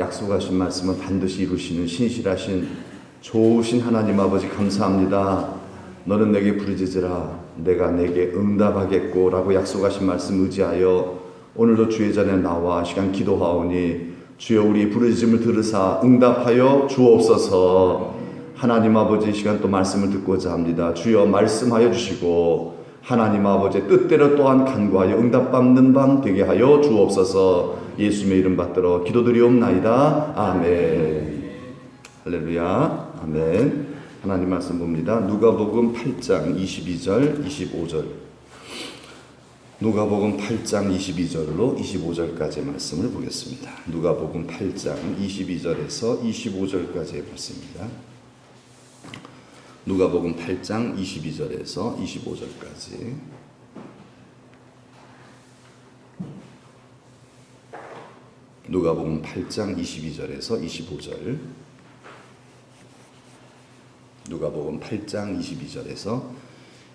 약속하신 말씀은 반드시 이루시는 신실하신 좋으신 하나님 아버지 감사합니다. 너는 내게 부르짖으라 내가 내게 응답하겠고 라고 약속하신 말씀 의지하여 오늘도 주의 전에 나와 시간 기도하오니 주여 우리 부르짖음을 들으사 응답하여 주옵소서. 하나님 아버지 시간 또 말씀을 듣고자 합니다. 주여 말씀하여 주시고 하나님 아버지의 뜻대로 또한 간구하여 응답받는 밤 되게 하여 주옵소서. 예수님의 이름 받들어 기도드리옵나이다. 아멘. 할렐루야. 아멘. 하나님 말씀 봅니다. 누가복음 8장 22절 25절. 누가복음 8장 22절로 25절까지의 말씀을 보겠습니다. 누가복음 8장 22절에서 25절까지의 말씀입니다. 누가복음 8장 22절에서 25절까지. 누가복음 8장 22절에서 25절. 누가복음 8장 22절에서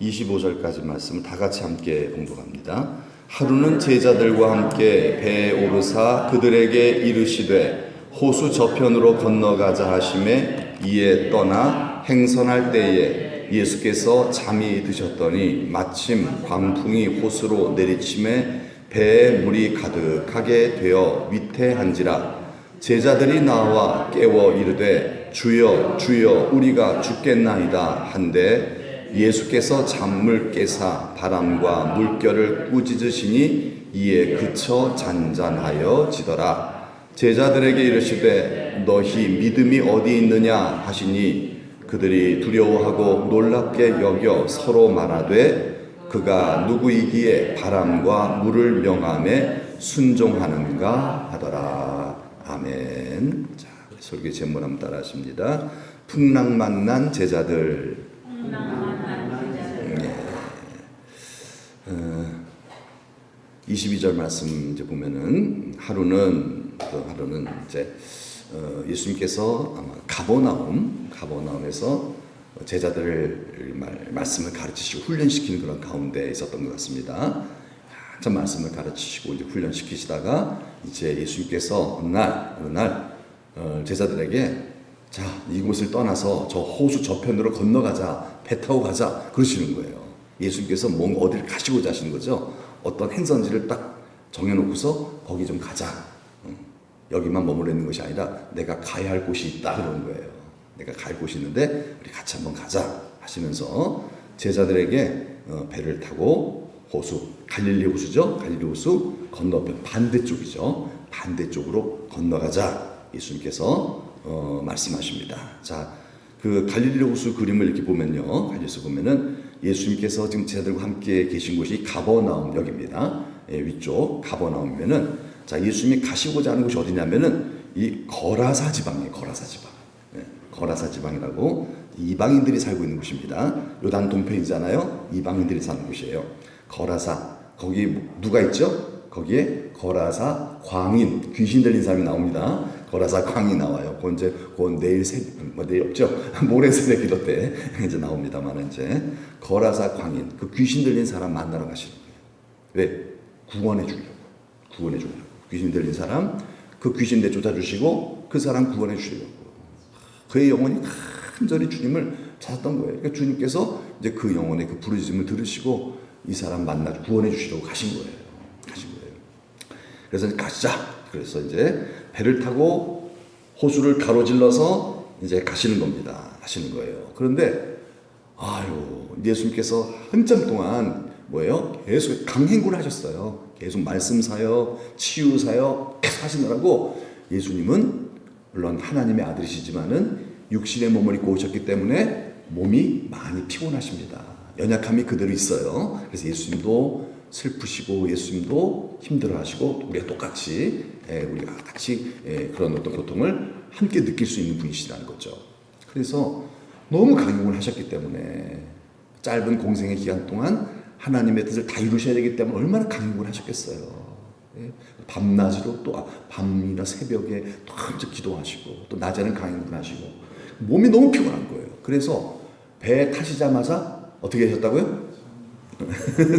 25절까지 말씀을 다 같이 함께 봉독합니다. 하루는 제자들과 함께 배에 오르사 그들에게 이르시되 호수 저편으로 건너가자 하심에 이에 떠나 행선할 때에 예수께서 잠이 드셨더니 마침 광풍이 호수로 내리침에 배에 물이 가득하게 되어 위태한지라. 제자들이 나와 깨워 이르되 주여 주여 우리가 죽겠나이다 한데 예수께서 잠을 깨사 바람과 물결을 꾸짖으시니 이에 그쳐 잔잔하여 지더라. 제자들에게 이르시되 너희 믿음이 어디 있느냐 하시니 그들이 두려워하고 놀랍게 여겨 서로 말하되 그가 누구이기에 바람과 물을 명함에 순종하는가 하더라. 아멘. 자, 설교 제목 한번 따라 하십니다. 풍랑 만난 제자들. 네. 22절 말씀 이제 보면은 하루는 이제 예수님께서 아마 가버나움에서 제자들을 말씀을 가르치시고 훈련시키는 그런 가운데 있었던 것 같습니다. 한참 말씀을 가르치시고 이제 훈련시키시다가 이제 예수님께서 어느 날 제자들에게 자 이곳을 떠나서 저 호수 저편으로 건너가자, 배 타고 가자 그러시는 거예요. 예수님께서 뭔가 어디를 가시고자 하시는 거죠. 어떤 행선지를 딱 정해놓고서 거기 좀 가자. 여기만 머물러 있는 것이 아니라 내가 가야 할 곳이 있다 그러는 거예요. 내가 갈 곳이 있는데 우리 같이 한번 가자 하시면서 제자들에게 배를 타고 호수, 갈릴리 호수죠. 갈릴리 호수 건너편 반대쪽이죠. 반대쪽으로 건너가자 예수님께서 말씀하십니다. 자, 그 갈릴리 호수 그림을 이렇게 보면요. 갈릴리에서 보면은 예수님께서 지금 제자들과 함께 계신 곳이 가버나움역입니다. 위쪽 가버나움이면은 자 예수님이 가시고자 하는 곳이 어디냐면은 이 거라사 지방이에요. 거라사 지방. 거라사 지방이라고 이방인들이 살고 있는 곳입니다. 요단 동편이잖아요. 이방인들이 사는 곳이에요. 거라사. 거기 누가 있죠? 거기에 거라사 광인, 귀신 들린 사람이 나옵니다. 거라사 광이 나와요. 그건 내일 내일 없죠? 모레 새벽 기도 때 이제 나옵니다만 이제 거라사 광인, 그 귀신 들린 사람 만나러 가시는 거예요. 왜? 구원해 주려고. 귀신 들린 사람, 그 귀신 내쫓아주시고 그 사람 구원해 주시려고. 그의 영혼이 간절히 주님을 찾았던 거예요. 그러니까 주님께서 이제 그 영혼의 그 부르짖음을 들으시고 이 사람 만나 구원해 주시려고 가신 거예요. 그래서 가시자. 그래서 이제 배를 타고 호수를 가로질러서 이제 가시는 겁니다. 가시는 거예요. 그런데 예수님께서 한참 동안 계속 강행군을 하셨어요. 계속 말씀 사역, 치유 사역 계속 하시느라고 예수님은 물론 하나님의 아들이시지만은 육신의 몸을 입고 오셨기 때문에 몸이 많이 피곤하십니다. 연약함이 그대로 있어요. 그래서 예수님도 슬프시고 예수님도 힘들어하시고 우리가 똑같이 우리가 같이 그런 어떤 고통을 함께 느낄 수 있는 분이시라는 거죠. 그래서 너무 강용을 하셨기 때문에 짧은 공생의 기간 동안 하나님의 뜻을 다 이루셔야 되기 때문에 얼마나 강용을 하셨겠어요. 밤낮으로 또 밤이나 새벽에 또 한참 기도하시고 또 낮에는 강행군하시고 몸이 너무 피곤한 거예요. 그래서 배 타시자마자 어떻게 하셨다고요?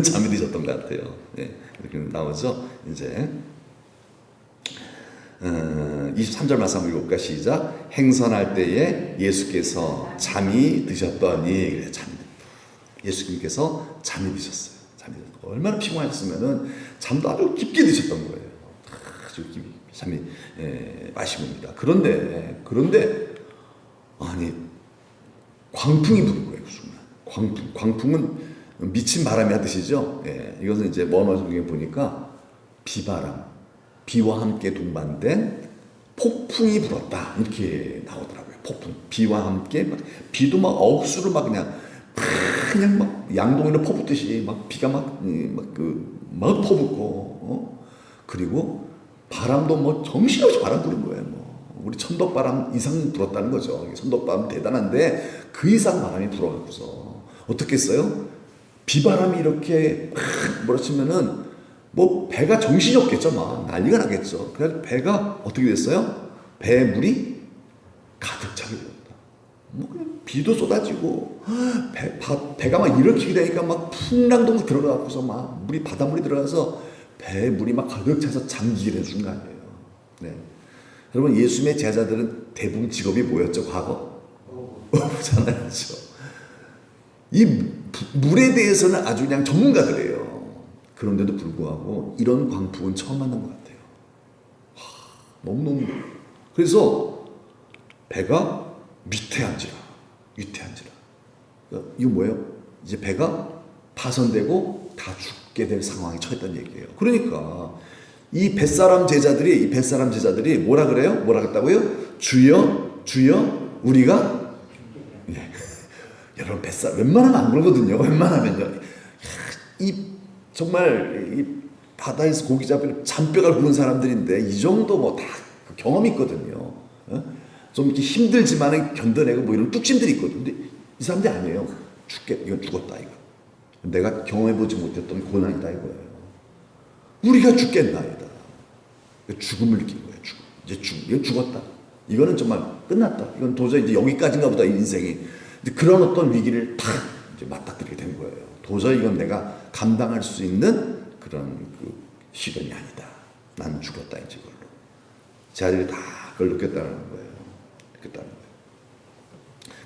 잠이 드셨던 것 같아요. 이렇게 나오죠. 이제 23절 말씀 한번 읽어볼까? 시작. 행선할 때에 예수께서 잠이 드셨더니, 그래, 예수님께서 잠이 드셨어요. 얼마나 피곤하셨으면은 잠도 아주 깊게 드셨던 거예요. 아주 깊이 잠이 마신 겁니다. 그런데 아니 광풍이 부는 거예요. 그 순간 광풍은 미친 바람이란 뜻이죠. 이것은 이제 원어 성경에 보니까 비바람, 비와 함께 동반된 폭풍이 불었다 이렇게 나오더라고요. 폭풍, 비와 함께 비도 막 억수로 막 그냥 막 양동이를 퍼붓듯이 막 비가 막 퍼붓고, 그리고 바람도 뭐 정신없이 바람 부는 거예요. 뭐 우리 천덕바람 이상 불었다는 거죠. 천덕바람 대단한데 그 이상 바람이 불어갖고서 어떻게 했어요? 비바람이 이렇게 막 몰아치면은 뭐 배가 정신이 없겠죠. 막 난리가 나겠죠. 그래서 배가 어떻게 됐어요? 배에 물이 가득 차게 됐다. 뭐 그냥 비도 쏟아지고 배가 막 일으키게 되니까 막 풍랑도 막 들어가고서 막 바닷물이 들어가서 배에 물이 막 가득 차서 잠기게 된 순간이에요. 네. 여러분, 예수님의 제자들은 대부분 직업이 뭐였죠? 과거? 어부잖아요. 이 물에 대해서는 아주 그냥 전문가들이에요. 그런데도 불구하고 이런 광풍은 처음 만난 것 같아요. 너무너무. 그래서 배가 위태한지라. 이거 뭐예요? 이제 배가 파손되고 다 죽게 될 상황에 처했다는 얘기예요. 그러니까 이 뱃사람 제자들이 뭐라 그래요? 뭐라 그랬다고요? 주여 우리가 여러분 웬만하면 안 그러거든요. 웬만하면요. 정말 이 바다에서 고기 잡히는 잔뼈가 굵은 사람들인데 이 정도 뭐 다 경험이 있거든요. 좀 이렇게 힘들지만은 견뎌내고 뭐 이런 뚝심들이 있거든요. 근데 이 사람들이 아니에요. 이건 죽었다 이거. 내가 경험해보지 못했던 고난이다 이거예요. 우리가 죽겠나이다. 죽음을 느낀 거예요. 이건 죽었다. 이거는 정말 끝났다. 이건 도저히 이제 여기까지인가 보다 이 인생이. 그런 어떤 위기를 탁 이제 맞닥뜨리게 된 거예요. 도저히 이건 내가 감당할 수 있는 그런 시련이 아니다. 난 죽었다 이제 이걸로. 제자들이 다 그걸 느꼈다는 거예요.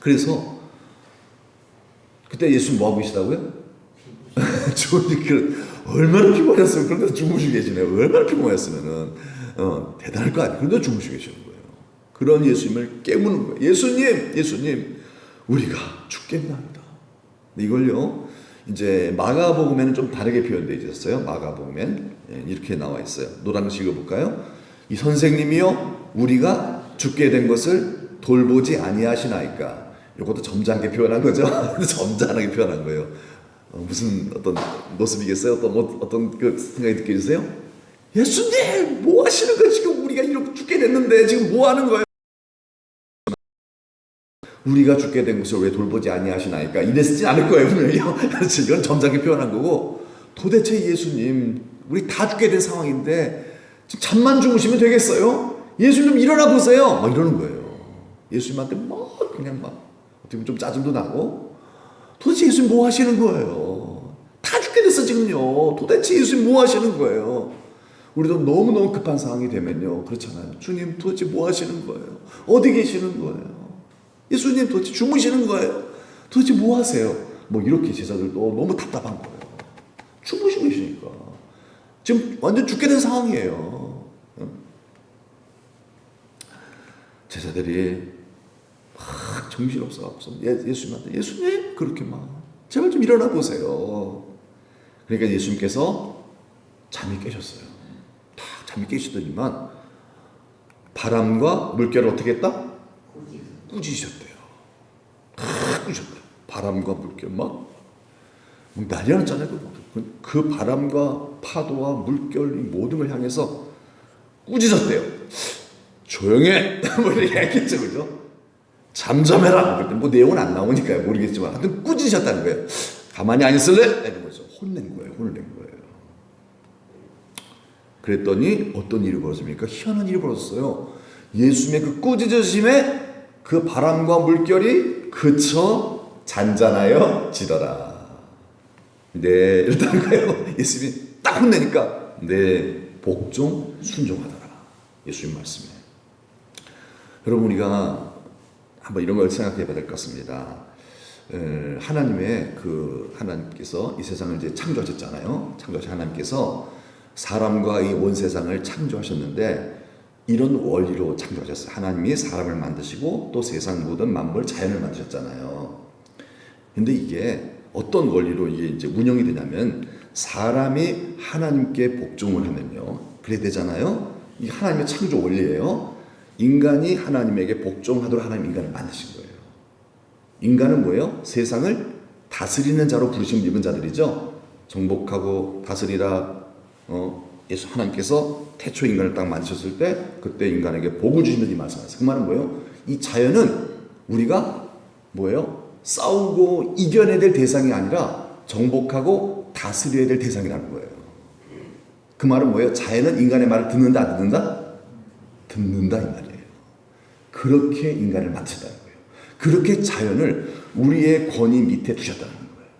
그래서 그때 예수님 뭐 하고 계시다고요? 얼마나 피곤했으면 그런데 주무시고 계시네요. 얼마나 피곤했으면은 대단할 거 아니에요. 그런데 주무시고 계시는 거예요. 그런 예수님을 깨우는 거예요. 예수님, 우리가 죽겠나이다. 이걸요, 이제 마가복음에는 좀 다르게 표현되어 있었어요. 마가복음엔 이렇게 나와 있어요. 노란 글 읽어볼까요? 이 선생님이요, 우리가 죽게 된 것을 돌보지 아니하시나이까. 이것도 점잖게 표현한 거죠. 점잖게 표현한 거예요. 무슨 어떤 모습이겠어요? 어떤 그 생각이 느껴지세요? 예수님, 뭐 하시는 거예요? 지금 우리가 이렇게 죽게 됐는데 지금 뭐 하는 거예요? 우리가 죽게 된 것을 왜 돌보지 아니하시나이까? 이랬지 않을 거예요, 분명히요. 이건 점잖게 표현한 거고, 도대체 예수님, 우리 다 죽게 된 상황인데 지금 잠만 주무시면 되겠어요? 예수님 좀 일어나 보세요. 막 이러는 거예요. 예수님한테 그냥 어떻게 보면 좀 짜증도 나고, 도대체 예수님 뭐 하시는 거예요? 다 죽게 됐어 지금요. 도대체 예수님 뭐 하시는 거예요? 우리도 너무너무 급한 상황이 되면요, 그렇잖아요. 주님 도대체 뭐 하시는 거예요? 어디 계시는 거예요? 예수님 도대체 주무시는 거예요? 도대체 뭐 하세요? 뭐 이렇게 제자들도 너무 답답한 거예요. 주무시고 계시니까. 지금 완전 죽게 된 상황이에요. 제자들이 막 정신없어서 예수님한테, 예수님 그렇게 제발 좀 일어나 보세요. 그러니까 예수님께서 잠이 깨셨어요. 딱 잠이 깨시더니만 바람과 물결을 어떻게 했다? 꾸짖으셨대요. 꾸짖었대요. 바람과 물결 막 난리가 났잖아요. 그 바람과 파도와 물결 모든 걸 향해서 꾸짖었대요. 조용해. 뭐 이렇게 했겠죠, 그죠? 잠잠해라. 그때 뭐 내용은 안 나오니까요, 모르겠지만 하여튼 꾸짖으셨다는 거예요. 가만히 안 있을래? 이러면서 혼낸 거예요. 그랬더니 어떤 일이 벌어집니까? 희한한 일이 벌어졌어요. 예수님의 그 꾸짖으심에 그 바람과 물결이 그쳐 잔잔하여 지더라. 네, 이랬다는 거예요. 예수님이 딱 혼내니까 네, 복종 순종하더라. 예수님 말씀에. 여러분, 우리가 한번 이런 걸 생각해 봐야 될 것 같습니다. 하나님께서 이 세상을 이제 창조하셨잖아요. 창조하신 하나님께서 사람과 이 온 세상을 창조하셨는데 이런 원리로 창조하셨어요. 하나님이 사람을 만드시고 또 세상 모든 만물 자연을 만드셨잖아요. 근데 이게 어떤 원리로 이게 이제 운영이 되냐면 사람이 하나님께 복종을 하면요. 그래야 되잖아요. 이 하나님의 창조 원리예요. 인간이 하나님에게 복종하도록 하나님 인간을 만드신 거예요. 인간은 뭐예요? 세상을 다스리는 자로 부르심을 입은 자들이죠. 정복하고 다스리라. 예수 하나님께서 태초 인간을 딱 만드셨을 때 그때 인간에게 복을 주시면서 이 말씀하셨어요. 그 말은 뭐예요? 이 자연은 우리가 뭐예요? 싸우고 이겨내야 될 대상이 아니라 정복하고 다스려야 될 대상이라는 거예요. 그 말은 뭐예요? 자연은 인간의 말을 듣는다 안 듣는다? 듣는다 이 말이에요. 그렇게 인간을 만드셨다는 거예요. 그렇게 자연을 우리의 권위 밑에 두셨다는 거예요.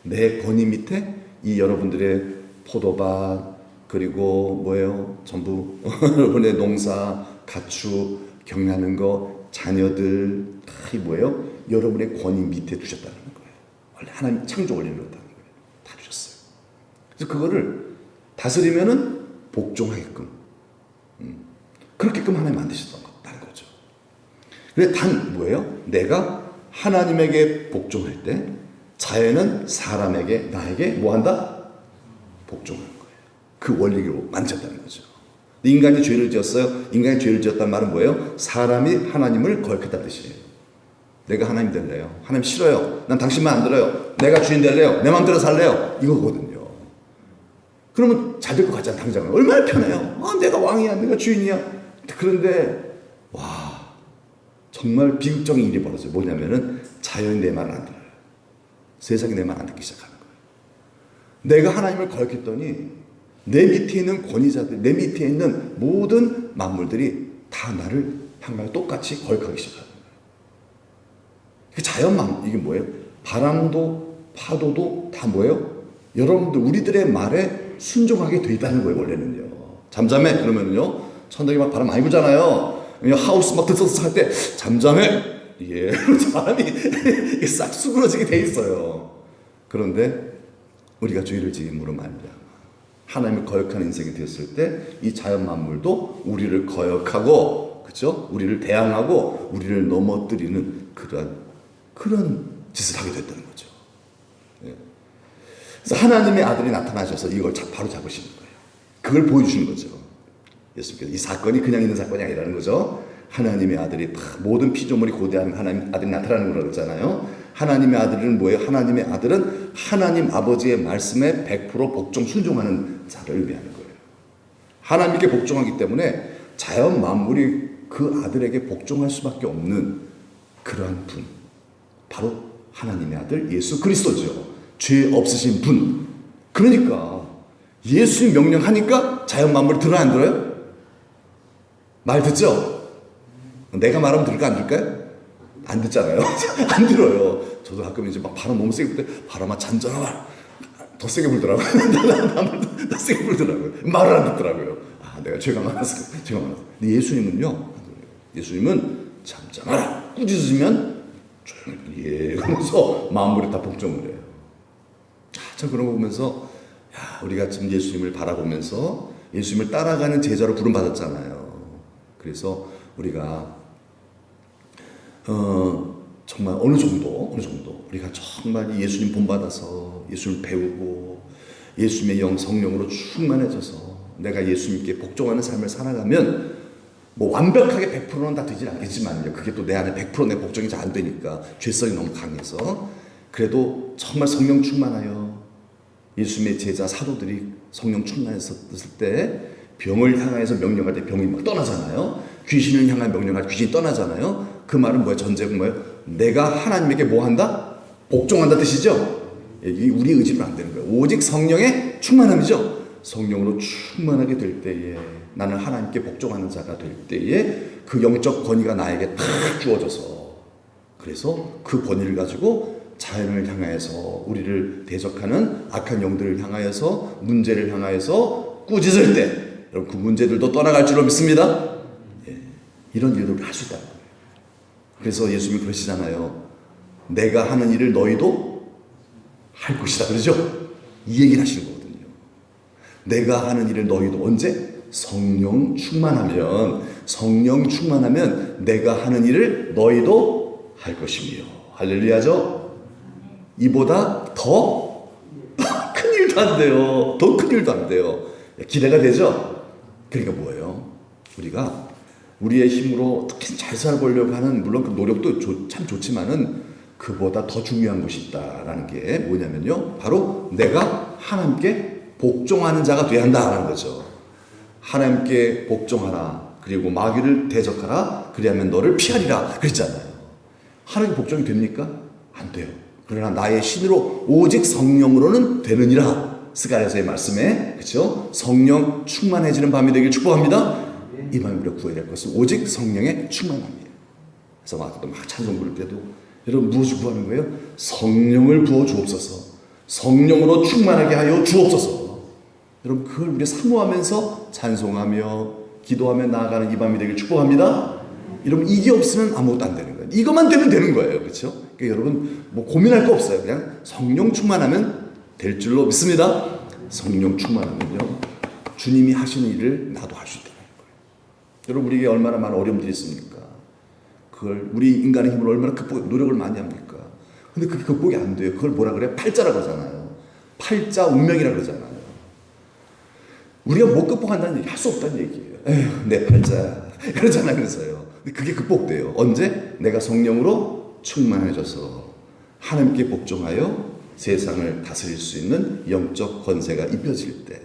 내 권위 밑에 이 여러분들의 포도밭 그리고 뭐예요? 전부 여러분의 농사, 가축, 경영하는 거, 자녀들 다 뭐예요? 여러분의 권위 밑에 두셨다는 거예요. 원래 하나님 창조 원리를 그렇다는 거예요. 다 주셨어요. 그래서 그거를 다스리면은 복종하게끔 그렇게끔 하나님 만드셨다는 거죠. 그래 단 뭐예요? 내가 하나님에게 복종할 때 자연은 사람에게 나에게 뭐한다? 복종하는 거예요. 그 원리로 만졌다는 거죠. 인간이 죄를 지었어요. 인간이 죄를 지었다는 말은 뭐예요? 사람이 하나님을 거역했다는 뜻이에요. 내가 하나님 될래요. 하나님 싫어요. 난 당신만 안 들어요. 내가 주인 될래요. 내 마음대로 살래요. 이거거든요. 그러면 잘 될 것 같잖아. 당장은. 얼마나 편해요. 내가 왕이야. 내가 주인이야. 그런데 와 정말 비극적인 일이 벌어져요. 뭐냐면은 자연이 내 말을 안 들어요. 세상이 내 말 안 듣기 시작하는 거예요. 내가 하나님을 거역했더니 내 밑에 있는 권위자들, 내 밑에 있는 모든 만물들이 다 나를 향하여 똑같이 거역하기 시작하는 거예요. 자연만 이게 뭐예요? 바람도 파도도 다 뭐예요? 여러분들 우리들의 말에 순종하게 돼 있다는 거예요. 원래는요. 잠잠해 그러면요 천둥이 막 바람 많이 불잖아요. 하우스 막 들썩들썩 할 때 잠잠해. 예, 사람이 싹 수그러지게 돼 있어요. 그런데 우리가 죄를 지음으로 말미암아 하나님을 거역하는 인생이 되었을 때 이 자연 만물도 우리를 거역하고 그렇죠? 우리를 대항하고 우리를 넘어뜨리는 그런 짓을 하게 됐다는 거죠. 예. 그래서 하나님의 아들이 나타나셔서 이걸 바로 잡으시는 거예요. 그걸 보여주시는 거죠. 예수님께서 이 사건이 그냥 있는 사건이 아니라는 거죠. 하나님의 아들이 다 모든 피조물이 고대하는 하나님 아들이 나타나는 거라고 그러잖아요. 하나님의 아들은 뭐예요? 하나님의 아들은 하나님 아버지의 말씀에 100% 복종 순종하는 자를 의미하는 거예요. 하나님께 복종하기 때문에 자연 만물이 그 아들에게 복종할 수밖에 없는 그러한 분, 바로 하나님의 아들 예수 그리스도죠. 죄 없으신 분. 그러니까 예수님 명령하니까 자연 만물이 들어요 안 들어요? 말 듣죠? 내가 말하면 들을까 안 들을까요? 안 듣잖아요. 안 들어요. 저도 가끔 이제 막 바람 너무 세게 불 때 바람아 잔잔하라. 더 세게 불더라고요. 더 세게 불더라고요. 말을 안 듣더라고요. 내가 죄가 많았어. 죄가 많았어. 근데 예수님은요. 예수님은 잠잠하라. 꾸짖으면 조용히 예. 그러면서 마음으로 다 복종을 해요. 참 그런 거 보면서 우리가 지금 예수님을 바라보면서 예수님을 따라가는 제자로 부름받았잖아요. 그래서 우리가 정말 어느 정도 우리가 정말 예수님 본받아서 예수님을 배우고 예수님의 성령으로 충만해져서 내가 예수님께 복종하는 삶을 살아가면 뭐 완벽하게 100%는 다 되진 않겠지만요. 그게 또 내 안에 100% 내 복종이 잘 안 되니까 죄성이 너무 강해서 그래도 정말 성령 충만하여 예수님의 제자 사도들이 성령 충만했었을 때 병을 향해서 명령할 때 병이 막 떠나잖아요. 귀신을 향한 명령할 때 귀신이 떠나잖아요. 그 말은 뭐예요? 전제가 뭐예요? 내가 하나님에게 뭐 한다? 복종한다 뜻이죠. 이게 우리 의지로 안 되는 거예요. 오직 성령의 충만함이죠. 성령으로 충만하게 될 때에 나는 하나님께 복종하는 자가 될 때에 그 영적 권위가 나에게 탁 주어져서 그래서 그 권위를 가지고 자연을 향하여서 우리를 대적하는 악한 영들을 향하여서 문제를 향하여서 꾸짖을 때 여러분 그 문제들도 떠나갈 줄로 믿습니다. 예, 이런 일들을 할 수 있다는 거예요. 그래서 예수님이 그러시잖아요. 내가 하는 일을 너희도 할 것이다. 그러죠? 이 얘기를 하시는 거거든요. 내가 하는 일을 너희도 언제? 성령 충만하면 내가 하는 일을 너희도 할 것이며. 할렐루야죠? 이보다 더 큰 일도 안 돼요. 더 큰 일도 안 돼요. 기대가 되죠? 그러니까 뭐예요? 우리가 우리의 힘으로 특히 잘 살아보려고 하는, 물론 그 노력도 참 좋지만은 그보다 더 중요한 것이 있다라는 게 뭐냐면요, 바로 내가 하나님께 복종하는 자가 돼야 한다라는 거죠. 하나님께 복종하라, 그리고 마귀를 대적하라, 그리하면 너를 피하리라 그랬잖아요. 하나님께 복종이 됩니까? 안 돼요. 그러나 나의 신으로 오직 성령으로는 되느니라. 스가랴서의 말씀에, 그렇죠? 성령 충만해지는 밤이 되길 축복합니다. 이 밤에 우리가 구해야 될 것은 오직 성령의 충만함이에요. 그래서 아까도 막 찬송 부를 때도 여러분 무엇을 구하는 거예요? 성령을 부어 주옵소서. 성령으로 충만하게 하여 주옵소서. 여러분 그걸 우리 사모하면서 찬송하며 기도하며 나아가는 이 밤이 되길 축복합니다. 여러분 이게 없으면 아무것도 안 되는 거예요. 이것만 되면 되는 거예요. 그렇죠? 그러니까 여러분 뭐 고민할 거 없어요. 그냥 성령 충만하면 될 줄로 믿습니다. 성령 충만하면요, 주님이 하시는 일을 나도 할 수 있다는 거예요. 여러분 우리에게 얼마나 많은 어려움들이 있습니까? 그걸 우리 인간의 힘으로 얼마나 노력을 많이 합니까? 근데 그게 극복이 안 돼요. 그걸 뭐라 그래요? 팔자라고 그러잖아요. 팔자 운명이라고 그러잖아요. 우리가 못 극복한다는 얘기, 할 수 없다는 얘기예요. 에휴, 내 팔자 그러잖아요. 그래서요. 근데 그게 극복돼요. 언제? 내가 성령으로 충만해져서 하나님께 복종하여 세상을 다스릴 수 있는 영적 권세가 입혀질 때.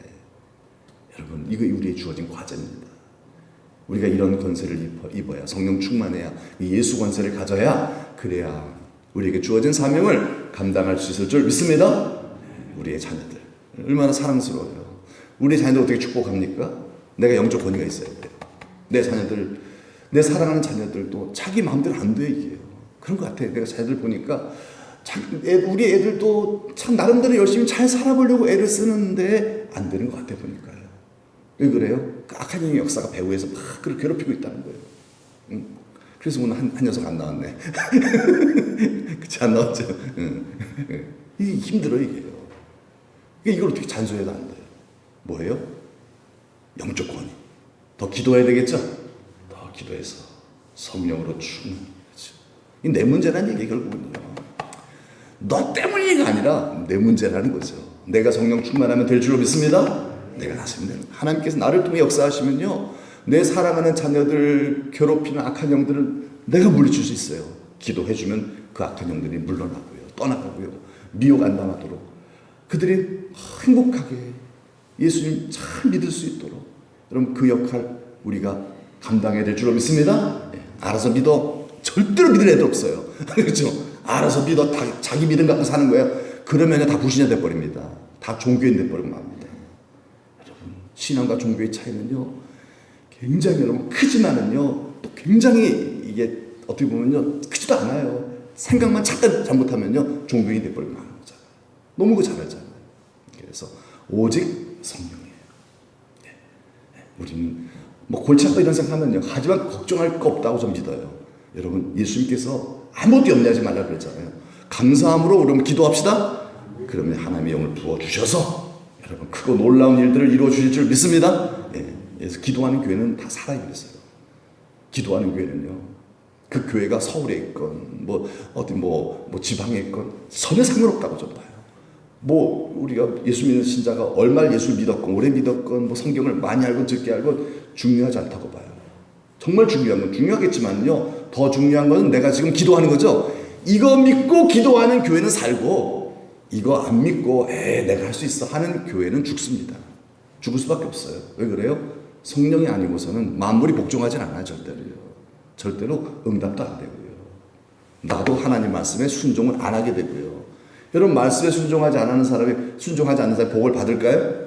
여러분 이거 우리의 주어진 과제입니다. 우리가 이런 권세를 입어야, 성령 충만해야, 예수 권세를 가져야, 그래야 우리에게 주어진 사명을 감당할 수 있을 줄 믿습니다. 우리의 자녀들 얼마나 사랑스러워요. 우리 자녀들 어떻게 축복합니까? 내가 영적 권위가 있어야 돼. 내 자녀들, 내 사랑하는 자녀들도 자기 마음대로 안 돼. 이게 그런 것 같아요. 내가 자녀들 보니까 우리 애들도 참 나름대로 열심히 잘 살아보려고 애를 쓰는데 안 되는 것 같아 보니까요. 왜 그래요? 그 악한 영의 역사가 배후에서 막 그를 괴롭히고 있다는 거예요. 그래서 오늘 한 녀석 안 나왔네. 그치, 안 나왔죠. 이게 힘들어, 이게요. 이걸 어떻게 잔소리해도 안 돼요. 뭐예요? 영적 권위. 더 기도해야 되겠죠? 더 기도해서 성령으로 충만하죠. 이 내 문제라는 얘기 결국은요. 너 때문이가 아니라 내 문제라는 거죠. 내가 성령 충만하면 될 줄로 믿습니다. 내가 다스리면 되는 거예요. 하나님께서 나를 통해 역사하시면요, 내 사랑하는 자녀들 괴롭히는 악한 영들을 내가 물리칠 수 있어요. 기도해주면 그 악한 영들이 물러나고요, 떠나가고요, 미혹 안 당하도록 그들이 행복하게 예수님 잘 믿을 수 있도록, 여러분 그 역할 우리가 감당해야 될 줄로 믿습니다. 알아서 믿어. 절대로 믿을 애들 없어요. 그렇죠? 알아서 믿어. 다 자기 믿음 갖고 사는 거예요. 그러면 다 불신자 돼버립니다. 다 종교인 돼버리고 맙니다. 여러분 신앙과 종교의 차이는요 굉장히 여러분 크지만은요 또 굉장히 이게 어떻게 보면요 크지도 않아요. 생각만 잠깐 잘못하면요 종교인이 돼버리고 마는 거잖아요. 너무 잘 알잖아요. 그래서 오직 성령이에요. 우리는 뭐 골치 아파 이런 생각하면요, 하지만 걱정할 거 없다고 좀 믿어요. 여러분 예수님께서 아무것도 염려하지 말라고 그랬잖아요. 감사함으로 여러분 기도합시다. 그러면 하나님의 영을 부어주셔서 여러분 크고 놀라운 일들을 이루어 주실 줄 믿습니다. 그래서 기도하는 교회는 다 살아야 그랬어요. 기도하는 교회는요, 그 교회가 서울에 있건 어디 지방에 있건 전혀 상관없다고 좀 봐요. 우리가 예수 믿는 신자가 얼마를 예수를 믿었건 오래 믿었건 성경을 많이 알고 적게 알고 중요하지 않다고 봐요. 정말 중요한 건 중요하겠지만요, 더 중요한 것은 내가 지금 기도하는 거죠. 이거 믿고 기도하는 교회는 살고, 이거 안 믿고 내가 할 수 있어 하는 교회는 죽습니다. 죽을 수밖에 없어요. 왜 그래요? 성령이 아니고서는 만물이 복종하진 않아요. 절대로 응답도 안 되고요. 나도 하나님 말씀에 순종을 안 하게 되고요. 여러분 말씀에 순종하지 않는 사람이 복을 받을까요?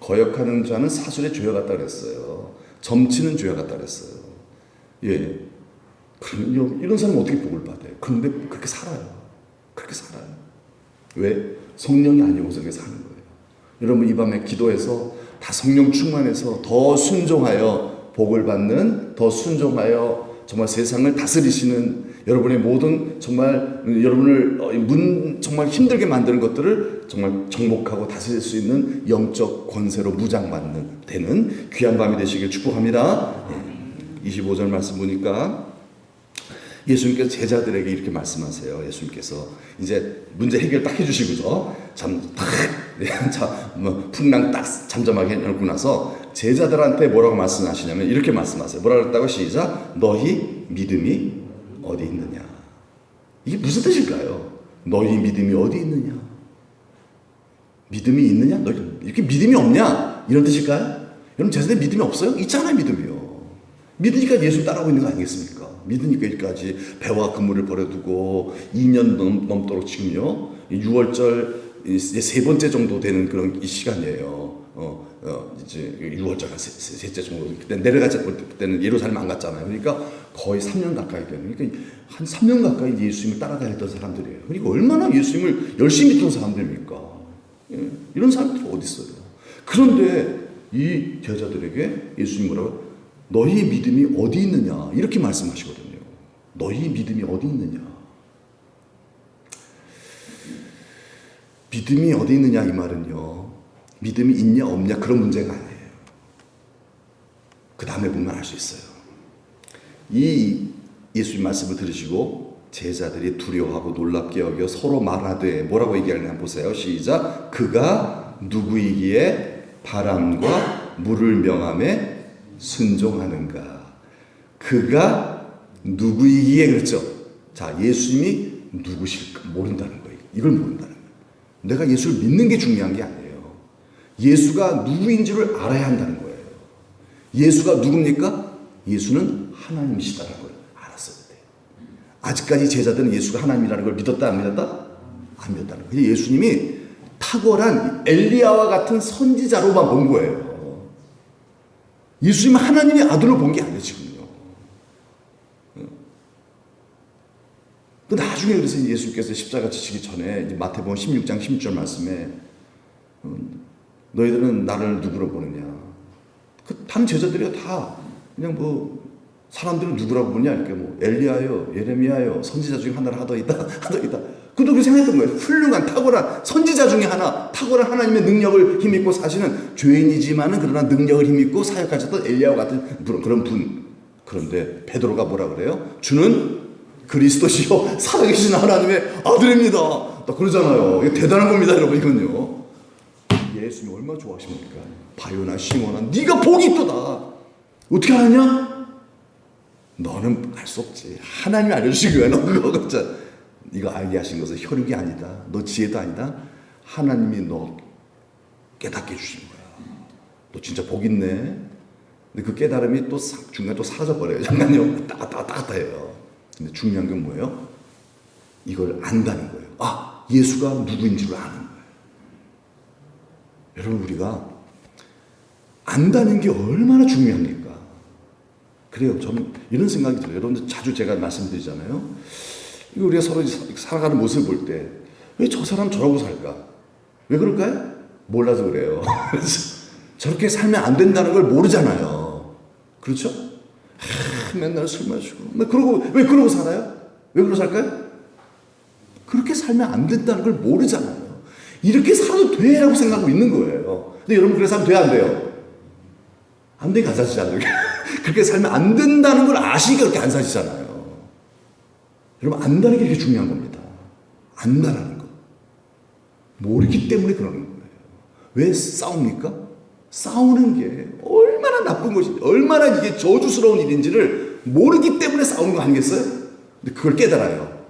거역하는 자는 사술의 죄와 같다 그랬어요. 점치는 죄와 같다 그랬어요. 그러면 이런 사람은 어떻게 복을 받아요? 그런데 그렇게 살아요. 왜? 성령이 아니고서 그렇게 사는 거예요. 여러분 이 밤에 기도해서 다 성령 충만해서 더 순종하여 복을 받는, 더 순종하여 정말 세상을 다스리시는 여러분의 모든 정말 여러분을 정말 힘들게 만드는 것들을 정말 정복하고 다스릴 수 있는 영적 권세로 무장받는 되는 귀한 밤이 되시길 축복합니다. 25절 말씀 보니까 예수님께서 제자들에게 이렇게 말씀하세요. 예수님께서 이제 문제 해결 딱 해주시고서 풍랑 딱 잠잠하게 해놓고 나서 제자들한테 뭐라고 말씀하시냐면 이렇게 말씀하세요. 뭐라고 했다고? 시작. 너희 믿음이 어디 있느냐. 이게 무슨 뜻일까요? 너희 믿음이 어디 있느냐. 믿음이 있느냐? 너희 이렇게 믿음이 없냐? 이런 뜻일까요? 여러분 제자들 믿음이 없어요? 있잖아요. 믿음이요. 믿으니까 예수 따라오고 있는 거 아니겠습니까? 믿으니까 여기까지 배와 그물을 버려두고 2년 넘도록 지금요 6월절 이제 세 번째 정도 되는 그런 이 시간이에요. 이제 6월절 셋째 정도 그때 내려가지 그때는 예루살렘 안 갔잖아요. 그러니까 거의 3년 가까이 되는 그러니까 한 3년 가까이 예수님을 따라다녔던 사람들이에요. 그러니까 얼마나 예수님을 열심히 믿던 사람들입니까? 이런 사람들이 어디 있어요? 그런데 이 제자들에게 예수님 뭐라고? 너희 믿음이 어디 있느냐 이렇게 말씀하시거든요. 너희 믿음이 어디 있느냐. 믿음이 어디 있느냐 이 말은요 믿음이 있냐 없냐 그런 문제가 아니에요. 그 다음에 보면 알 수 있어요. 이 예수님 말씀을 들으시고 제자들이 두려워하고 놀랍게 여겨 서로 말하되 뭐라고 얘기하느냐 보세요. 시작. 그가 누구이기에 바람과 물을 명함에 순종하는가. 그가 누구이기에 그렇죠. 자, 예수님이 누구실까 모른다는 거예요. 이걸 모른다는 거예요. 내가 예수를 믿는 게 중요한 게 아니에요. 예수가 누구인지를 알아야 한다는 거예요. 예수가 누굽니까? 예수는 하나님이시다는 걸 알았어야 돼요. 아직까지 제자들은 예수가 하나님이라는 걸 믿었다 안 믿었다? 안 믿었다는 거예요. 예수님이 탁월한 엘리야와 같은 선지자로만 본 거예요. 예수님은 하나님의 아들로 본 게 아니에요, 지금요. 그 나중에 그래서 예수님께서 십자가 지시기 전에 마태복음 16장 16절 말씀에 너희들은 나를 누구로 보느냐. 다른 제자들이 다 그냥 뭐 사람들은 누구라고 보냐 이렇게 뭐 엘리야요, 예레미야요, 선지자 중에 하나를 하더이다. 그도 그렇게 생각했던 거예요. 훌륭한 탁월한 선지자 중에 하나, 탁월한 하나님의 능력을 힘입고 사시는 죄인이지만은 그러나 능력을 힘입고 사역하셨던 엘리야와 같은 그런 분. 그런데 베드로가 뭐라 그래요? 주는 그리스도시요 살아계신 하나님의 아들입니다. 나 그러잖아요. 이거 대단한 겁니다, 여러분. 이건요. 예수님 얼마나 좋아하십니까? 바요나 시몬아, 네가 복이 있도다. 어떻게 하냐? 너는 알 수 없지. 하나님이 알려주신 거야. 너 그거 진짜. 네가 알게 하신 것은 혈육이 아니다. 너 지혜도 아니다. 하나님이 너 깨닫게 해주신 거야. 너 진짜 복 있네. 근데 그 깨달음이 또 중간에 또 사라져버려요. 잠깐요. 따갔다 해요. 근데 중요한 건 뭐예요? 이걸 안다는 거예요. 아, 예수가 누구인지를 아는 거예요. 여러분, 우리가 안다는 게 얼마나 중요합니까? 그래요. 저는 이런 생각이 들어요. 여러분들 자주 제가 말씀드리잖아요. 우리가 서로 살아가는 모습을 볼 때 왜 저 사람 저러고 살까? 왜 그럴까요? 몰라서 그래요. 저렇게 살면 안 된다는 걸 모르잖아요. 그렇죠? 맨날 술 마시고 왜 그러고 살아요? 왜 그러고 살까요? 그렇게 살면 안 된다는 걸 모르잖아요. 이렇게 살아도 돼라고 생각하고 있는 거예요. 근데 여러분 그렇게 살면 돼요 안 돼요? 안 되니까 안 사시잖아요. 그렇게 살면 안 된다는 걸 아시니까 그렇게 안 사시잖아요. 여러분 안다는 게 이렇게 중요한 겁니다. 안다라는 거. 모르기 때문에 그러는 거예요. 왜 싸웁니까? 싸우는 게 얼마나 나쁜 것인지, 얼마나 이게 저주스러운 일인지를 모르기 때문에 싸우는 거 아니겠어요? 근데 그걸 깨달아요.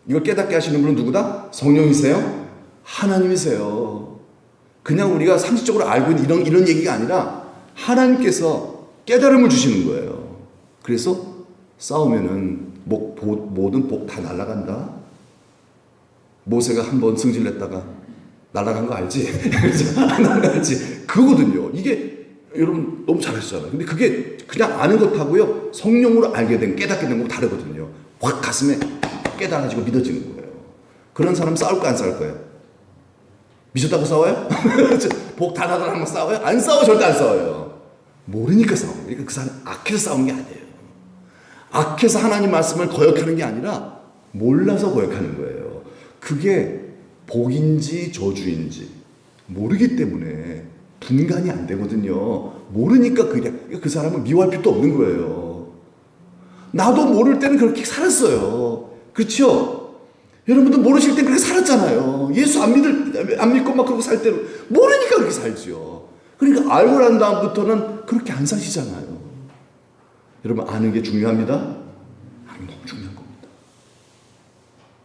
이걸 깨닫게 하시는 분은 누구다? 성령이세요? 하나님이세요. 그냥 우리가 상식적으로 알고 있는 이런 얘기가 아니라 하나님께서 깨달음을 주시는 거예요. 그래서 싸우면은 모든 복 다 날아간다. 모세가 한번 승질냈다가 날아간 거 알지? 알지? 그거거든요. 이게 여러분 너무 잘하시잖아요. 근데 그게 그냥 아는 것하고요, 성령으로 알게 된, 깨닫게 된 거 다르거든요. 확 가슴에 깨달아지고 믿어지는 거예요. 그런 사람 싸울 거 안 싸울 거예요? 미쳤다고 싸워요? 복 다 받으라고 한번 싸워요? 안 싸워. 절대 안 싸워요. 모르니까 싸우는 거예요. 그러니까 그 사람 악해서 싸우는 게 아니에요. 악해서 하나님 말씀을 거역하는 게 아니라 몰라서 거역하는 거예요. 그게 복인지 저주인지 모르기 때문에 분간이 안 되거든요. 모르니까 그 사람을 미워할 필요도 없는 거예요. 나도 모를 때는 그렇게 살았어요. 그렇죠? 여러분도 모르실 때 그렇게 살았잖아요. 예수 안 믿고 막 그러고 살 때는 모르니까 그렇게 살죠. 그러니까 알고 난 다음부터는 그렇게 안 사시잖아요. 여러분, 아는 게 중요합니다. 아니, 너무 중요한 겁니다.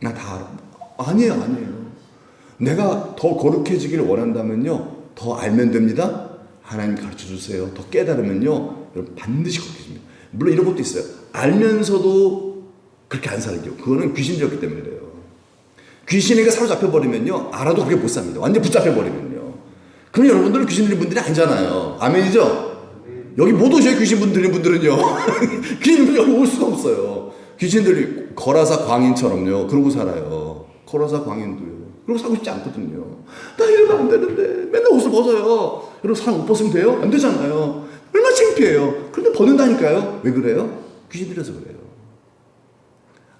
나 다 알아. 아니에요. 내가 더 거룩해지기를 원한다면요, 더 알면 됩니다. 하나님 가르쳐 주세요. 더 깨달으면요, 여러분 반드시 거룩해집니다. 물론 이런 것도 있어요. 알면서도 그렇게 안 사는 경우, 그거는 귀신이었기 때문에 그래요. 귀신에게 사로잡혀 버리면요, 알아도 그렇게 못 삽니다. 완전 붙잡혀 버리면요. 그럼 여러분들은 귀신 들린 분들이 아니잖아요. 아멘이죠? 여기 못 오셔요. 귀신 들린 분들은요. 귀신 여기 올 수가 없어요. 귀신들이 거라사 광인처럼요, 그러고 살아요. 거라사 광인도요. 그러고 살고 싶지 않거든요. 나 이러면 안 되는데 맨날 옷을 벗어요. 여러분, 사람 옷 벗으면 돼요? 안 되잖아요. 얼마나 창피해요. 그런데 벗는다니까요. 왜 그래요? 귀신 들여서 그래요.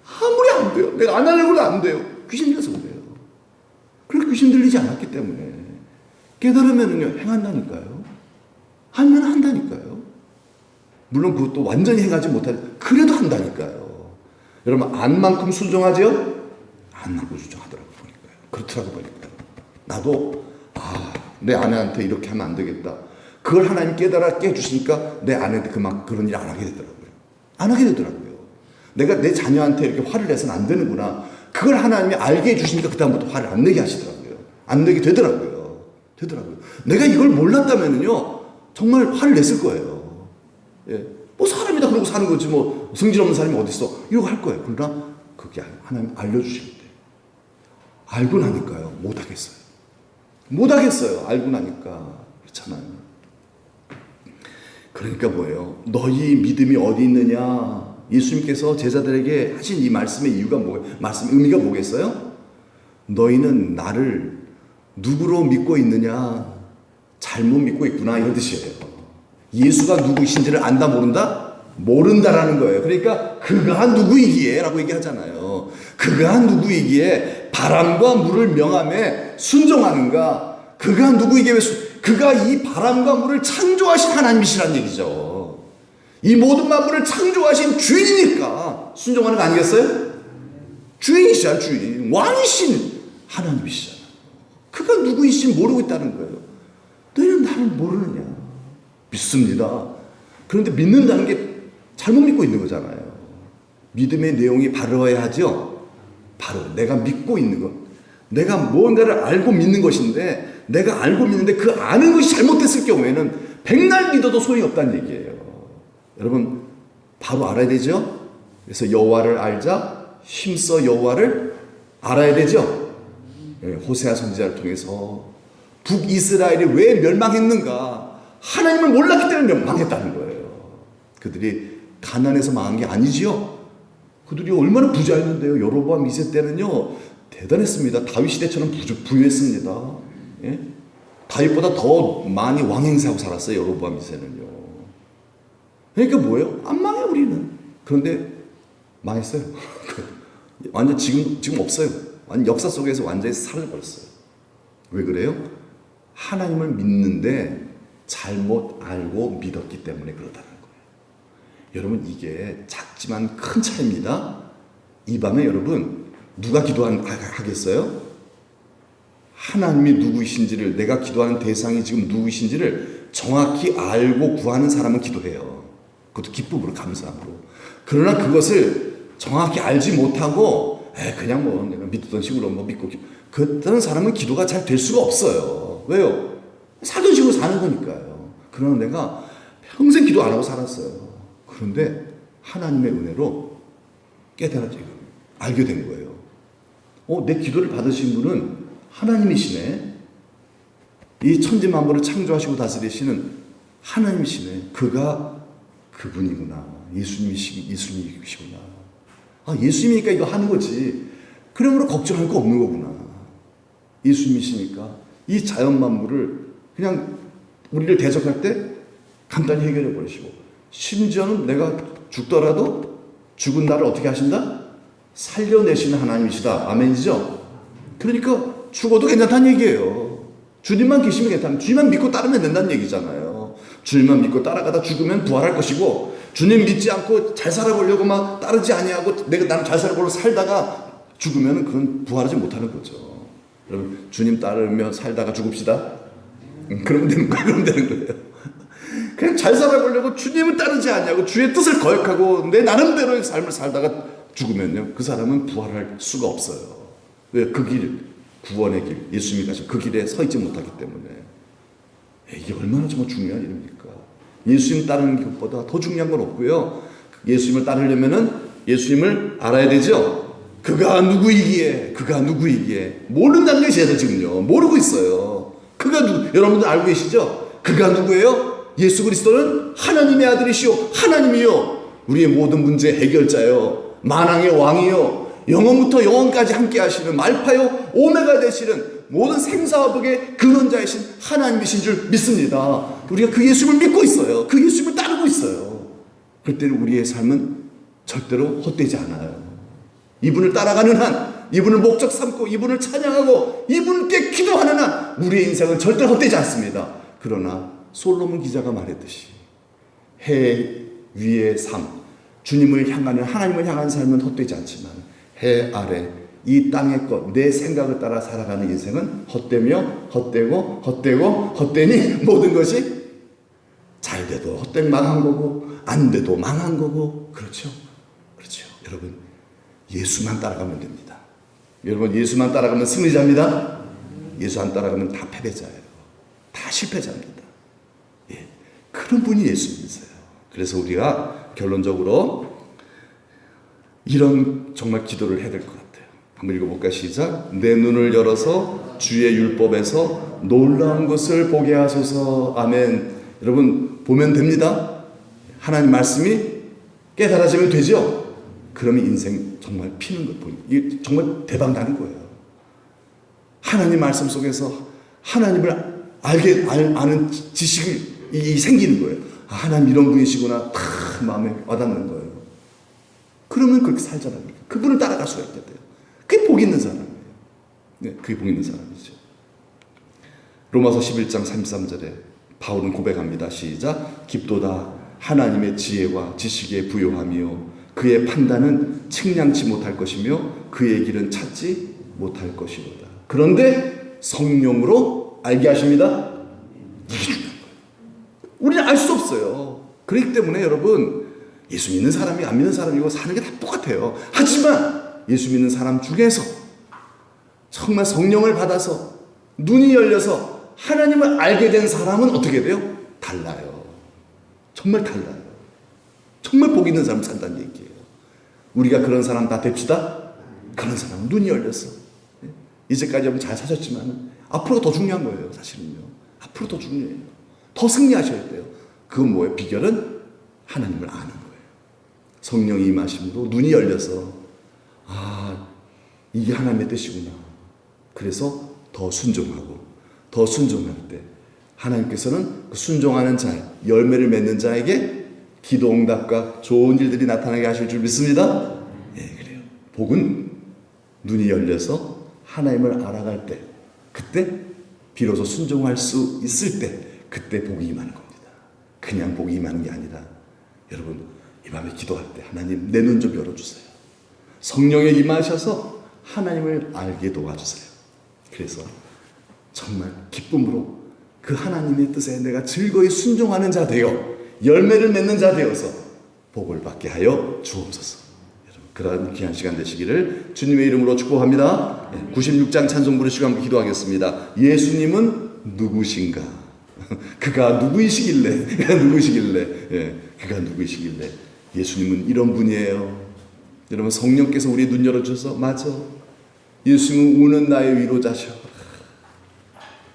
아무리 안 돼요. 내가 안 하려고도 안 돼요. 귀신 들여서 그래요. 그렇게 귀신 들리지 않았기 때문에 깨달으면요, 행한다니까요. 하면 한다니까요. 물론 그것도 완전히 행하지 못하지, 그래도 한다니까요. 여러분, 안만큼 순종하지요? 안만큼 순종하더라고요. 보니까요. 그렇더라고 보니까요. 나도 내 아내한테 이렇게 하면 안 되겠다. 그걸 하나님 깨달아 주시니까 내 아내한테 그런 일 안 하게 되더라고요. 안 하게 되더라고요. 내가 내 자녀한테 이렇게 화를 내서는 안 되는구나. 그걸 하나님이 알게 해주시니까 그다음부터 화를 안 내게 하시더라고요. 안 내게 되더라고요. 내가 이걸 몰랐다면요, 정말 화를 냈을 거예요. 예. 뭐 사람이다 그러고 사는 거지, 뭐 성질 없는 사람이 어디 있어, 이러고 할 거예요. 그러나 그게 하나님 알려주실 때 알고 나니까요, 못하겠어요. 알고 나니까. 그렇잖아요. 그러니까 뭐예요? 너희 믿음이 어디 있느냐? 예수님께서 제자들에게 하신 이 말씀의 이유가 의미가 뭐겠어요? 너희는 나를 누구로 믿고 있느냐? 잘못 믿고 있구나, 이런 뜻이에요. 예수가 누구이신지를 안다, 모른다? 모른다라는 거예요. 그러니까 그가 누구이기에 라고 얘기하잖아요. 그가 누구이기에 바람과 물을 명함에 순종하는가? 그가 누구이기에 그가 이 바람과 물을 창조하신 하나님이시란 얘기죠. 이 모든 만물을 창조하신 주인이니까 순종하는 거 아니겠어요? 주인이시잖아요. 주인. 왕이신 하나님이시잖아요. 그가 누구이신 모르고 있다는 거예요. 너희는 나를 모르느냐? 믿습니다. 그런데 믿는다는 게 잘못 믿고 있는 거잖아요. 믿음의 내용이 바르어야 하죠. 바로 내가 믿고 있는 것, 내가 뭔가를 알고 믿는 것인데, 내가 알고 믿는데 그 아는 것이 잘못됐을 경우에는 백날 믿어도 소용이 없다는 얘기예요. 여러분, 바로 알아야 되죠. 그래서 여호와를 알자, 힘써 여호와를 알아야 되죠. 호세아 선지자를 통해서 북이스라엘이 왜 멸망했는가? 하나님을 몰랐기 때문에 멸망했다는 거예요. 그들이 가난해서 망한 게 아니지요. 그들이 얼마나 부자였는데요. 여로보암 2세 때는요, 대단했습니다. 다윗 시대처럼 부유했습니다. 예? 다윗보다 더 많이 왕행세하고 살았어요. 여로보암 2세는요. 그러니까 뭐예요? 안 망해 우리는. 그런데 망했어요. 완전 지금 없어요. 완전 역사 속에서 완전히 사라져버렸어요. 왜 그래요? 하나님을 믿는데 잘못 알고 믿었기 때문에 그렇다는 거예요. 여러분, 이게 작지만 큰 차이입니다. 이 밤에 여러분, 누가 기도하겠어요? 하나님이 누구이신지를, 내가 기도하는 대상이 지금 누구이신지를 정확히 알고 구하는 사람은 기도해요. 그것도 기쁨으로, 감사함으로. 그러나 그것을 정확히 알지 못하고 그냥 뭐 내가 믿던 식으로 뭐 믿고, 그런 사람은 기도가 잘 될 수가 없어요. 왜요? 살던 식으로 사는 거니까요. 그러나 내가 평생 기도 안 하고 살았어요. 그런데 하나님의 은혜로 깨달아지고 알게 된 거예요. 내 기도를 받으신 분은 하나님이시네. 이 천지만물을 창조하시고 다스리시는 하나님이시네. 그가 그분이구나. 예수님이시구나. 예수님이니까 이거 하는 거지. 그러므로 걱정할 거 없는 거구나. 예수님이시니까 이 자연 만물을 그냥 우리를 대적할 때 간단히 해결해 버리시고, 심지어는 내가 죽더라도 죽은 나를 어떻게 하신다? 살려내시는 하나님이시다. 아멘이죠? 그러니까 죽어도 괜찮다는 얘기예요. 주님만 계시면 괜찮다. 주님만 믿고 따르면 된다는 얘기잖아요. 주님만 믿고 따라가다 죽으면 부활할 것이고, 주님 믿지 않고 잘 살아보려고 막 따르지 아니하고 나는 잘 살아보려고 살다가 죽으면 그건 부활하지 못하는 거죠. 여러분, 주님 따르며 살다가 죽읍시다. 그러면 되는 거예요. 그러면 되는 거예요. 그냥 잘 살아보려고 주님을 따르지 아니하고 주의 뜻을 거역하고 내 나름대로의 삶을 살다가 죽으면요, 그 사람은 부활할 수가 없어요. 왜? 그 길, 구원의 길, 예수님이 가신 그 길에 서 있지 못하기 때문에. 이게 얼마나 정말 중요한 일입니까? 예수님 따르는 것보다 더 중요한 건 없고요. 예수님을 따르려면은 예수님을 알아야 되죠. 그가 누구이기에, 그가 누구이기에. 모른다는 게 제가 지금요, 모르고 있어요. 그가 여러분들 알고 계시죠? 그가 누구예요? 예수 그리스도는 하나님의 아들이시오, 하나님이요, 우리의 모든 문제 해결자요, 만왕의 왕이요, 영원부터 영원까지 함께 하시는 알파요 오메가 되시는 모든 생사와 복의 근원자이신 하나님이신 줄 믿습니다. 우리가 그 예수님을 믿고 있어요. 그 예수님을 따르고 있어요. 그때는 우리의 삶은 절대로 헛되지 않아요. 이분을 따라가는 한, 이분을 목적 삼고 이분을 찬양하고 이분께 기도하는 한 우리의 인생은 절대 헛되지 않습니다. 그러나 솔로몬 기자가 말했듯이 해 위의 삶, 주님을 향하는, 하나님을 향하는 삶은 헛되지 않지만 해 아래 이 땅의 것, 내 생각을 따라 살아가는 인생은 헛되며 헛되고 헛되고 헛되니 모든 것이 잘 돼도 헛된 망한 거고 안 돼도 망한 거고. 그렇죠? 그렇죠. 여러분, 예수만 따라가면 됩니다. 여러분, 예수만 따라가면 승리자입니다. 예수 안 따라가면 다 패배자예요. 다 실패자입니다. 예, 그런 분이 예수님이세요. 그래서 우리가 결론적으로 이런 정말 기도를 해야 될 것 같아요. 한번 읽어볼까? 시작. 내 눈을 열어서 주의 율법에서 놀라운 것을 보게 하소서. 아멘. 여러분, 보면 됩니다. 하나님 말씀이 깨달아지면 되죠. 그러면 인생 정말 피는 것 보이고, 이게 정말 대박 나는 거예요. 하나님 말씀 속에서 하나님을 아는 지식이 생기는 거예요. 아, 하나님 이런 분이시구나. 다 마음에 와닿는 거예요. 그러면 그렇게 살잖아요. 그분을 따라갈 수가 있게 돼요. 그게 복 있는 사람이에요. 네, 그게 복 있는 사람이죠. 로마서 11장 33절에 바울은 고백합니다. 시작. 깊도다 하나님의 지혜와 지식에 부요하며 그의 판단은 측량치 못할 것이며 그의 길은 찾지 못할 것이로다. 그런데 성령으로 알게 하십니다. 이게 중요한 거예요. 우리는 알 수 없어요. 그렇기 때문에 여러분, 예수 믿는 사람이 안 믿는 사람이고 사는 게 다 똑같아요. 하지만 예수 믿는 사람 중에서 정말 성령을 받아서 눈이 열려서 하나님을 알게 된 사람은 어떻게 돼요? 달라요. 정말 달라요. 정말 복 있는 사람 산다는 얘기예요. 우리가 그런 사람 다 됩시다. 그런 사람은 눈이 열렸어. 이제까지 여러분 잘 사셨지만 앞으로 더 중요한 거예요. 사실은요. 앞으로 더 중요해요. 더 승리하셔야 돼요. 그건 뭐예요? 비결은 하나님을 아는 거예요. 성령이 임하심으로 눈이 열려서 아, 이게 하나님의 뜻이구나. 그래서 더 순종하고 더 순종할 때 하나님께서는 그 순종하는 자, 열매를 맺는 자에게 기도 응답과 좋은 일들이 나타나게 하실 줄 믿습니다. 예, 그래요. 복은 눈이 열려서 하나님을 알아갈 때, 그때 비로소 순종할 수 있을 때, 그때 복이 임하는 겁니다. 그냥 복이 임하는 게 아니라 여러분, 이 밤에 기도할 때 하나님 내 눈 좀 열어주세요. 성령에 임하셔서 하나님을 알게 도와주세요. 그래서 정말 기쁨으로 그 하나님의 뜻에 내가 즐거이 순종하는 자 되어 열매를 맺는 자 되어서 복을 받게 하여 주옵소서. 여러분, 그러한 귀한 시간 되시기를 주님의 이름으로 축복합니다. 96장 찬송 부르시고 함께 기도하겠습니다. 예수님은 누구신가? 그가 누구이시길래? 그가 누구시길래? 예, 그가 누구이시길래? 예수님은 이런 분이에요. 여러분, 성령께서 우리 눈 열어주셔서 맞아. 예수님은 우는 나의 위로자셔.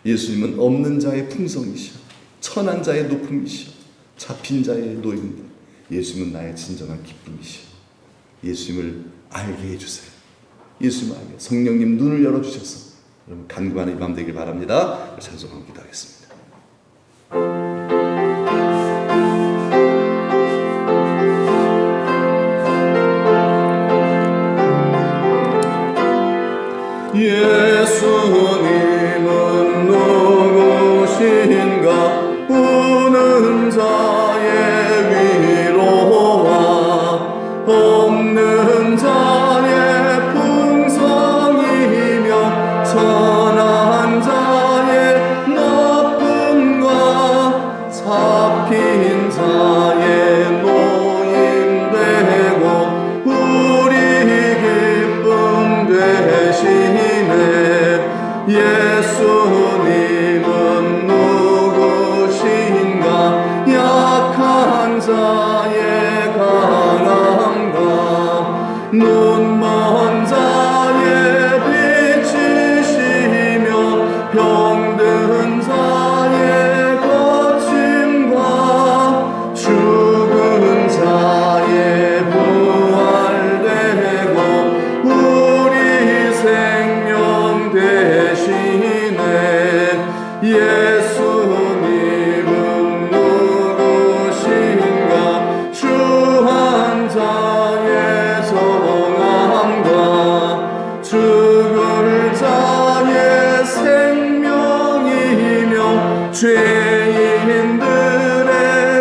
예수님은 없는 자의 풍성이셔. 천한 자의 높음이셔. 잡힌 자의 노임들. 예수님은 나의 진정한 기쁨이시오. 예수님을 알게 해주세요. 예수님을 알게. 성령님 눈을 열어주셔서 여러분 간구하는 이 밤 되길 바랍니다. 찬송하고 기도하겠습니다. 예수님은 누구신가? 우는 자의 위로와 없는 자의 풍성이며 천한 자의 나쁨과 잡힌 자의 노임되고 우리 기쁨 되시네. 예수님은 누구신가? 약한 자의 강함과 눈먼 자의 빛이시며 병든 자의 거침과 죽은 자의 부활되고 우리 생명 되시네. 예수님은 누구신가? 주한 자의 성함과 죽을 자의 생명이며 죄인들의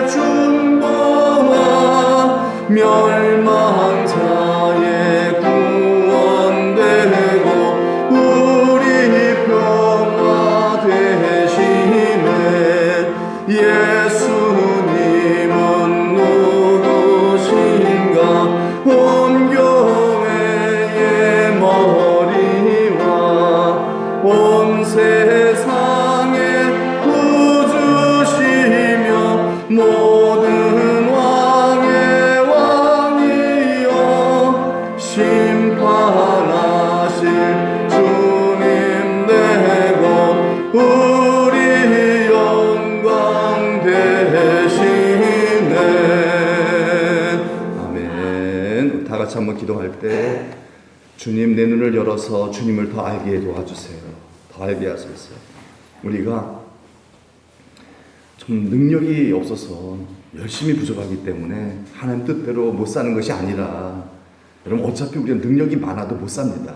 중보와 멸망 자의 구원되고 우리 평화 되시네. 예수님은 누구신가? 온 교회의 머리와 온 세상의 구주시며 모든 왕의 왕이여 심판하실 주님 되고 우리 영광 되시네. 아멘. 다 같이 한번 기도할 때 주님 내 눈을 열어서 주님을 더 알게 도와주세요. 더 알게 하소서. 우리가 좀 능력이 없어서 열심히 부족하기 때문에 하나님 뜻대로 못 사는 것이 아니라 여러분 어차피 우리는 능력이 많아도 못 삽니다.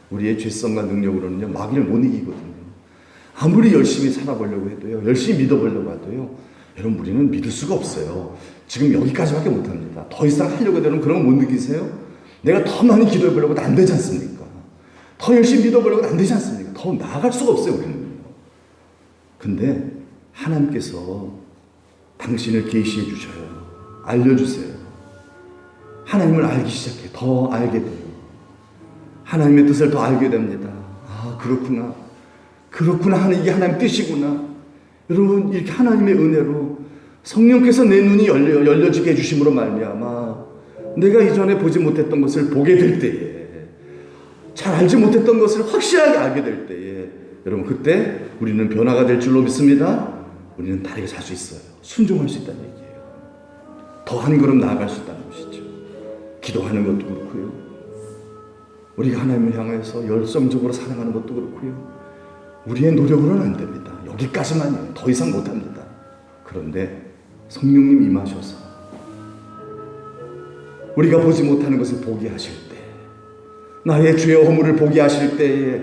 우리의 죄성과 능력으로는요 마귀를 못 이기거든요. 아무리 열심히 살아보려고 해도요, 열심히 믿어보려고 해도요, 여러분 우리는 믿을 수가 없어요. 지금 여기까지밖에 못합니다. 더 이상 하려고 되면 그런 거 못 느끼세요? 내가 더 많이 기도해보려고 해도 안 되지 않습니까? 더 열심히 믿어보려고 해도 안 되지 않습니까? 더 나아갈 수가 없어요 우리는. 근데 하나님께서 당신을 계시해 주셔요. 알려주세요. 하나님을 알기 시작해. 더 알게 돼요. 하나님의 뜻을 더 알게 됩니다. 아 그렇구나. 그렇구나 하는 이게 하나님 뜻이구나. 여러분 이렇게 하나님의 은혜로 성령께서 내 눈이 열려지게 해주심으로 말미암아 내가 이전에 보지 못했던 것을 보게 될 때에, 잘 알지 못했던 것을 확실하게 알게 될 때에, 여러분 그때 우리는 변화가 될 줄로 믿습니다. 우리는 다르게 살 수 있어요. 순종할 수 있다는 얘기예요. 더 한 걸음 나아갈 수 있다는 것이죠. 기도하는 것도 그렇고요, 우리가 하나님을 향해서 열성적으로 사랑하는 것도 그렇고요, 우리의 노력으로는 안 됩니다. 여기까지만이에요. 더 이상 못합니다. 그런데 성령님 임하셔서 우리가 보지 못하는 것을 보게 하실 때, 나의 죄의 허물을 보게 하실 때에,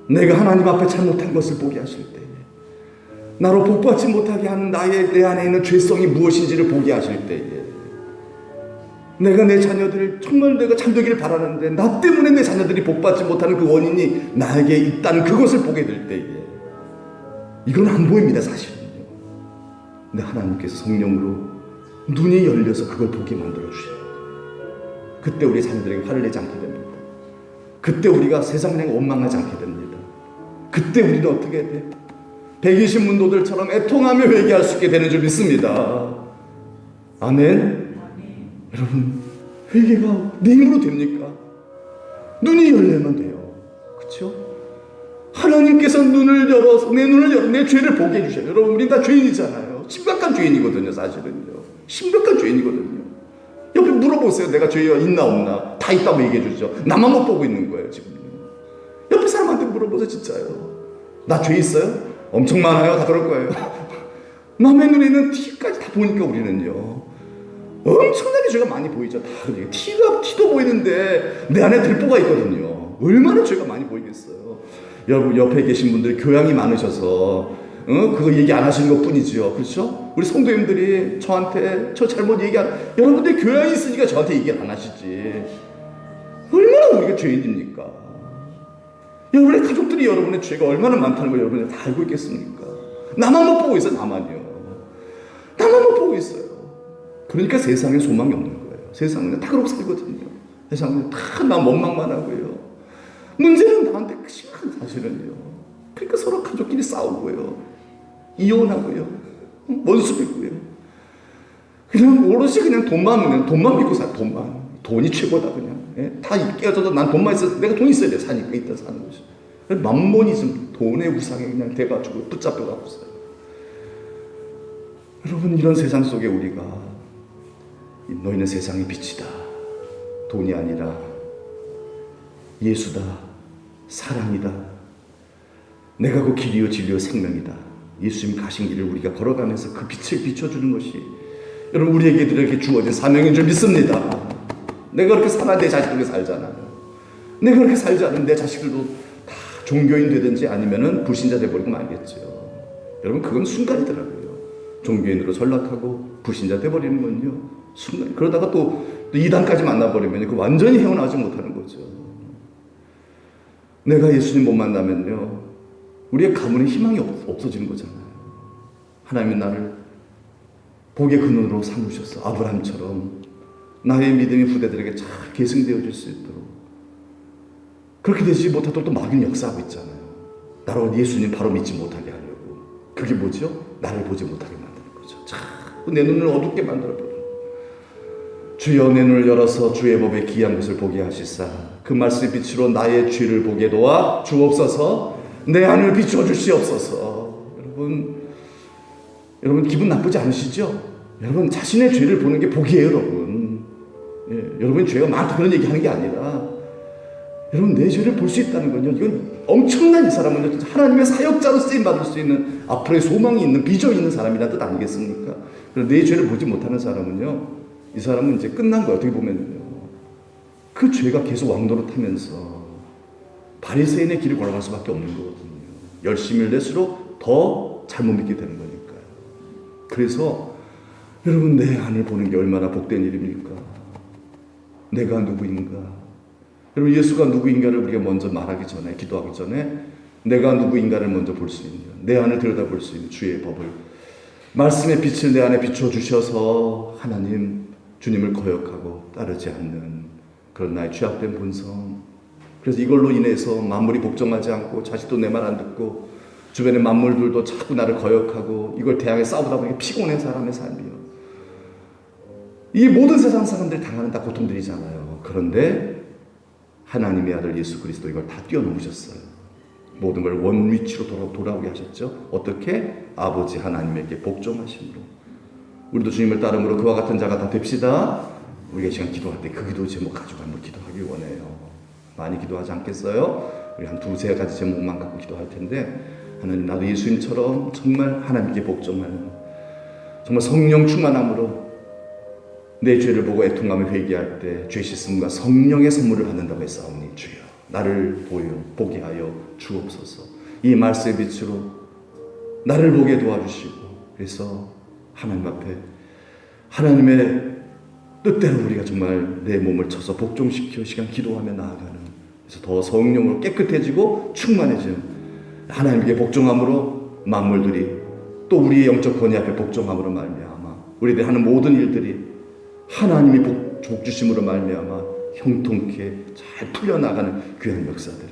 내가 하나님 앞에 잘못한 것을 보게 하실 때에, 나로 복받지 못하게 하는 내 안에 있는 죄성이 무엇인지를 보게 하실 때에, 내가 내 자녀들을 정말 내가 잘 되기를 바라는데 나 때문에 내 자녀들이 복받지 못하는 그 원인이 나에게 있다는 그것을 보게 될 때에, 이건 안 보입니다 사실은요. 근데 하나님께서 성령으로 눈이 열려서 그걸 보게 만들어주셔요. 그때 우리 자녀들에게 화를 내지 않게 됩니다. 그때 우리가 세상을 향해 원망하지 않게 됩니다. 그때 우리는 어떻게 돼? 120문도들처럼 애통하며 회개할 수 있게 되는 줄 믿습니다. 아멘. 여러분 회개가 내 힘으로 됩니까? 눈이 열리면 돼요. 그렇죠? 하나님께서 눈을 열어서 내 눈을 열어 내 죄를 보게 해주셔요. 여러분 우린 다 죄인이잖아요. 심각한 죄인이거든요. 사실은요. 심각한 죄인이거든요. 옆에 물어보세요. 내가 죄가 있나 없나. 다 있다고 얘기해 주죠. 나만 못 보고 있는 거예요 지금. 옆에 사람 저한테 물어보세요. 진짜요. 나 죄 있어요? 엄청 많아요. 다 그럴 거예요. 남의 눈에 있는 티까지 다 보니까 우리는요, 엄청나게 죄가 많이 보이죠. 다 그래요. 티도 보이는데 내 안에 들보가 있거든요. 얼마나 죄가 많이 보이겠어요. 여러분 옆에 계신 분들 교양이 많으셔서 그거 얘기 안 하시는 것 뿐이지요. 그렇죠? 우리 성도님들이 저한테 저 잘못 여러분들이 교양이 있으니까 저한테 얘기를 안 하시지. 얼마나 우리가 죄인입니까? 여러분의 가족들이 여러분의 죄가 얼마나 많다는 걸 여러분이 다 알고 있겠습니까? 나만 못 보고 있어요. 나만 못 보고 있어요. 그러니까 세상에 소망이 없는 거예요. 세상은 다 그렇게 살거든요. 세상은 다 나 원망만 하고요. 문제는 나한테 심각한 사실은요. 그러니까 서로 가족끼리 싸우고요. 이혼하고요. 원수 맺고요. 그냥 오롯이 그냥 돈만 믿고 살. 돈이 최고다 그냥. 예? 다 깨어져도 난 돈만 있어. 내가 돈 있어야 돼. 사니까 일단 사는 거죠. 만모니즘, 돈의 우상에 그냥 돼가지고 붙잡혀가고 있어요. 여러분, 이런 세상 속에 우리가 너희는 세상의 빛이다. 돈이 아니라 예수다. 사랑이다. 내가 그 길이요 진리요 생명이다. 예수님 가신 길을 우리가 걸어가면서 그 빛을 비춰주는 것이 여러분 우리에게 주어진 사명인 줄 믿습니다. 내가 그렇게 살아 내 자식들이 살잖아요. 내가 그렇게 살지 않으면 내 자식들도 다 종교인 되든지 아니면은 불신자 돼버리고 말겠죠. 여러분 그건 순간이더라고요. 종교인으로 전락하고 불신자 돼버리는 건요 순간. 그러다가 또 이단까지 만나버리면 그 완전히 헤어나오지 못하는 거죠. 내가 예수님 못 만나면요 우리의 가문에 희망이 없어지는 거잖아요. 하나님은 나를 복의 근원으로 삼으셔서 아브라함처럼 나의 믿음의 후대들에게 잘 계승되어질 수 있도록 그렇게 되지 못하도록 또 마귀는 역사하고 있잖아요. 나로 예수님 바로 믿지 못하게 하려고. 그게 뭐죠? 나를 보지 못하게 만드는 거죠. 자꾸 내 눈을 어둡게 만들어버려요. 주여 내 눈을 열어서 주의 법에 기이한 것을 보게 하시사 그 말씀의 빛으로 나의 죄를 보게 도와 주옵소서. 내 안을 비추어 주시옵소서. 여러분 기분 나쁘지 않으시죠? 여러분 자신의 죄를 보는 게 복이에요. 여러분 여러분이 죄가 많다 그런 얘기하는 게 아니라 여러분 내 죄를 볼 수 있다는 건요 이건 엄청난 이 사람은 하나님의 사역자로 쓰임받을 수 있는 앞으로의 소망이 있는 비전이 있는 사람이라는 뜻 아니겠습니까? 그런데 내 죄를 보지 못하는 사람은요 이 사람은 이제 끝난 거예요. 어떻게 보면요 그 죄가 계속 왕노릇하면서 바리새인의 길을 걸어갈 수밖에 없는 거거든요. 열심히 낼수록 더 잘못 믿게 되는 거니까요. 그래서 여러분 내 안을 보는 게 얼마나 복된 일입니까? 내가 누구인가? 여러분 예수가 누구인가를 우리가 먼저 말하기 전에 기도하기 전에 내가 누구인가를 먼저 볼 수 있는 내 안을 들여다볼 수 있는 주의 법을 말씀의 빛을 내 안에 비춰 주셔서 하나님 주님을 거역하고 따르지 않는 그런 나의 죄악된 본성. 그래서 이걸로 인해서 만물이 복종하지 않고 자식도 내 말 안 듣고 주변의 만물들도 자꾸 나를 거역하고 이걸 대항해 싸우다 보니까 피곤한 사람의 삶이요. 이 모든 세상 사람들이 당하는 다 고통들이잖아요. 그런데 하나님의 아들 예수 그리스도 이걸 다 뛰어넘으셨어요. 모든 걸 원위치로 돌아오게 하셨죠. 어떻게? 아버지 하나님에게 복종하심으로. 우리도 주님을 따름으로 그와 같은 자가 다 됩시다. 우리가 이 시간 기도할 때 그 기도 제목 가지고 한번 기도하기 원해요. 많이 기도하지 않겠어요? 우리 한 두세 가지 제목만 갖고 기도할 텐데 하나님 나도 예수님처럼 정말 하나님께 복종하는 정말 성령 충만함으로 내 죄를 보고 애통하며 회개할 때 죄 씻음과 성령의 선물을 받는다고 했사오니 주여 나를 보게 하여 주옵소서. 이 말씀의 빛으로 나를 보게 도와주시고 그래서 하나님 앞에 하나님의 뜻대로 우리가 정말 내 몸을 쳐서 복종시켜 시간 기도하며 나아가는 그래서 더 성령으로 깨끗해지고 충만해지는 하나님께 복종함으로 만물들이 또 우리의 영적 권위 앞에 복종함으로 말미암아 우리들이 하는 모든 일들이 하나님이 복 주심으로 말미암아 형통케 잘 풀려나가는 귀한 역사들이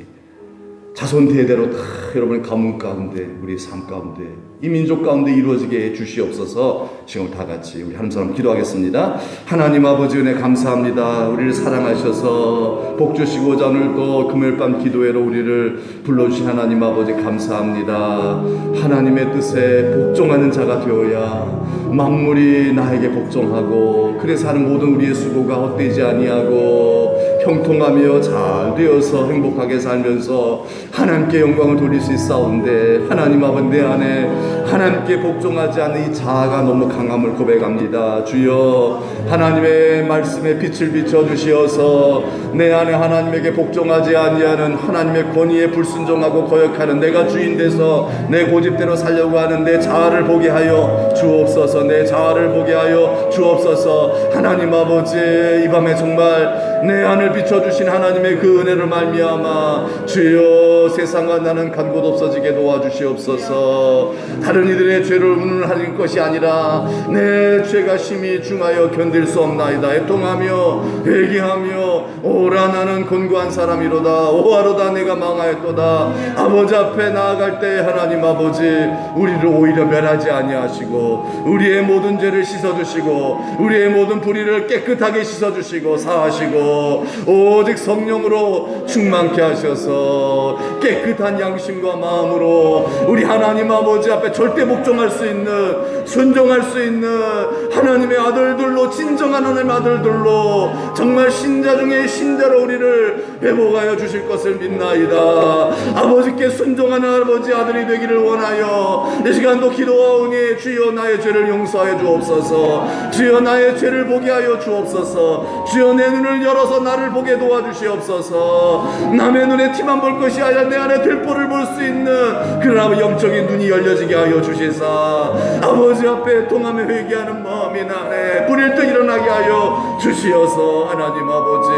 자손 대대로 다 여러분의 가문 가운데 우리 삶 가운데 이 민족 가운데 이루어지게 해 주시옵소서. 지금 다 같이 우리 하나님 사람 기도하겠습니다. 하나님 아버지 은혜 감사합니다. 우리를 사랑하셔서 복 주시고자 오늘도 금요일 밤 기도회로 우리를 불러주신 하나님 아버지 감사합니다. 하나님의 뜻에 복종하는 자가 되어야 만물이 나에게 복종하고 그래서 하는 모든 우리의 수고가 헛되지 아니하고 형통하며 잘 되어서 행복하게 살면서 하나님께 영광을 돌릴 수 있사온데, 하나님 아버지 내 안에 하나님께 복종하지 않는 이 자아가 너무 강함을 고백합니다. 주여 하나님의 말씀에 빛을 비춰주시어서 내 안에 하나님에게 복종하지 아니하는, 하나님의 권위에 불순종하고 거역하는, 내가 주인 돼서 내 고집대로 살려고 하는 내 자아를 보게 하여 주옵소서. 내 자아를 보게 하여 주옵소서. 하나님 아버지, 이 밤에 정말 내 안을 비춰주신 하나님의 그 은혜를 말미암아 주여 세상과 나는 간 곳 없어지게 도와주시옵소서. 다른 이들의 죄를 운운하는 것이 아니라 내 죄가 심히 중하여 견딜 수 없나이다. 애통하며 회개하며 오라 나는 곤고한 사람이로다. 오하로다 내가 망하였도다. 아버지 앞에 나아갈 때 하나님 아버지 우리를 오히려 멸하지 아니하시고 우리의 모든 죄를 씻어주시고 우리의 모든 불의를 깨끗하게 씻어주시고 사하시고 오직 성령으로 충만케 하셔서 깨끗한 양심과 마음으로 우리 하나님 아버지 앞에 절대 복종할 수 있는, 순종할 수 있는 하나님의 아들들로, 진정한 하나님의 아들들로 정말 신자 중에 신자로 우리를 회복하여 주실 것을 믿나이다. 아버지께 순종하는 아버지 아들이 되기를 원하여 이 시간도 기도하오니 주여 나의 죄를 용서하여 주옵소서. 주여 나의 죄를 보게 하여 주옵소서. 주여 내 눈을 열어서 나를 보게 도와주시옵소서. 남의 눈에 티만 볼 것이 아니라 내 안에 들보를 볼 수 있는 그러나 영적인 눈이 열려지게 하여 주시사 아버지 앞에 통하며 회개하는 마음이 나네 불일도 일어나게 하여 주시어서 하나님 아버지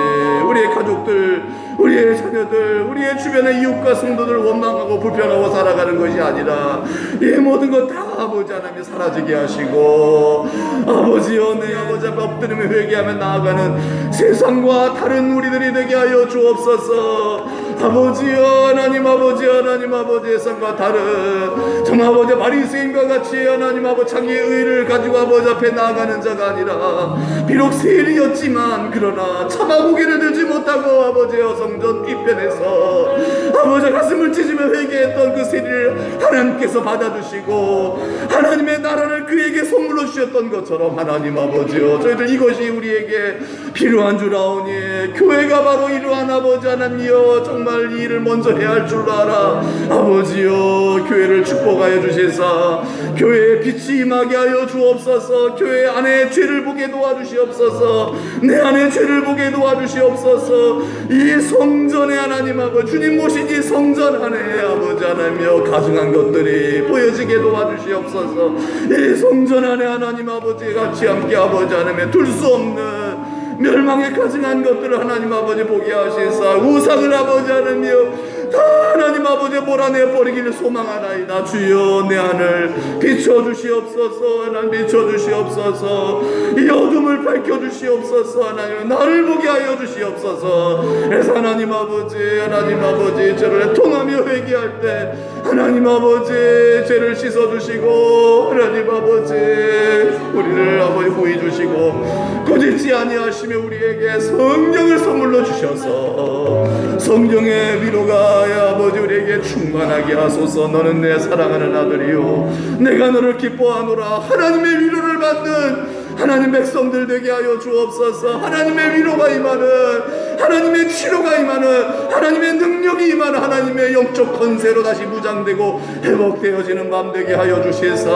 우리의 가족들, 우리의 자녀들, 우리의 주변의 이웃과 성도들 원망하고 불평하고 살아가는 것이 아니라 이 모든 것 다 아버지 하나님이 사라지게 하시고 아버지여 내 아버지 앞에 엎드리며 회개하며 나아가는 세상과 다른 우리들이 되게 하여 주옵소서. 아버지여 하나님 아버지, 하나님 아버지 세상과 다른 정말 아버지 바리새인과 같이 하나님 아버지 자기의 의를 가지고 아버지 앞에 나아가는 자가 아니라 비록 세일이었지만 그러나 차마 고개를 들지 못하고 아버지여 성전 뒤편에서 아버지 가슴을 찢으며 회개했던 그 세리를 하나님께서 받아주시고 하나님의 나라를 그에게 선물로 주셨던 것처럼 하나님 아버지여 저희들 이것이 우리에게 필요한 줄 아오니 교회가 바로 이러한 아버지 하나님이여 정말 이 일을 먼저 해야 할 줄 알아. 아버지여 교회를 축복하여 주시사 교회에 빛이 임하게 하여 주옵소서. 교회 안에 죄를 보게 도와주시옵소서. 내 안에 죄를 보게 도와주시옵소서. 이 성전에 하나님 아버지 주님 모신 이 성전 안에 아버지 하나님이여 가증한 것들이 보여지게 도와주시옵소서. 이 성전 안에 하나님 아버지 같이 함께 아버지 하나님의 둘 수 없는 멸망에 가증한 것들을 하나님 아버지 보게 하시사 우상을 아버지 하나님이여 다 하나님 아버지 몰아내 버리기를 소망하나이다. 주여 내 안을 비춰주시옵소서. 하나님 비춰주시옵소서. 이 어둠을 밝혀주시옵소서. 하나님 나를 보게 하여 주시옵소서. 그래서 하나님 아버지 죄를 통하며 회개할 때 하나님 아버지 죄를 씻어주시고 하나님 아버지 우리를 아버지 구해 주시고 꾸짖지 아니하시며 우리에게 성령을 선물로 주셔서 성령의 위로가 아버지 우리에게 충만하게 하소서. 너는 내 사랑하는 아들이요 내가 너를 기뻐하노라. 하나님의 위로를 받는 하나님 백성들 되게 하여 주옵소서. 하나님의 위로가 임하는, 하나님의 치료가 임하는, 하나님의 능력이 임하는 하나님의 영적 권세로 다시 무장되고 회복되어지는 밤 되게 하여 주시사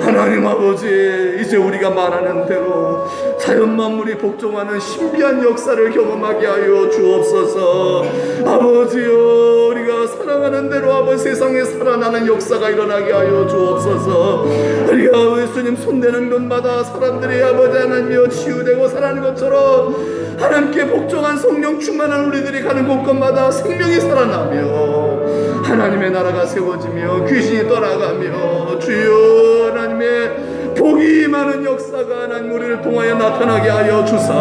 하나님 아버지 이제 우리가 말하는 대로 자연 만물이 복종하는 신비한 역사를 경험하게 하여 주옵소서. 아버지여 우리가 사랑하는 대로 아버지 세상에 살아나는 역사가 일어나게 하여 주옵소서. 우리가 예수님 손대는 곳마다 사람들이 아버지 하나님이여 치유되고 살아나는 것처럼 하나님께 복종한 성령 충만한 우리들이 가는 곳곳마다 생명이 살아나며 하나님의 나라가 세워지며 귀신이 떠나가며 주여 하나님의 복이 많은 역사가 하나님 우리를 통하여 나타나게 하여 주사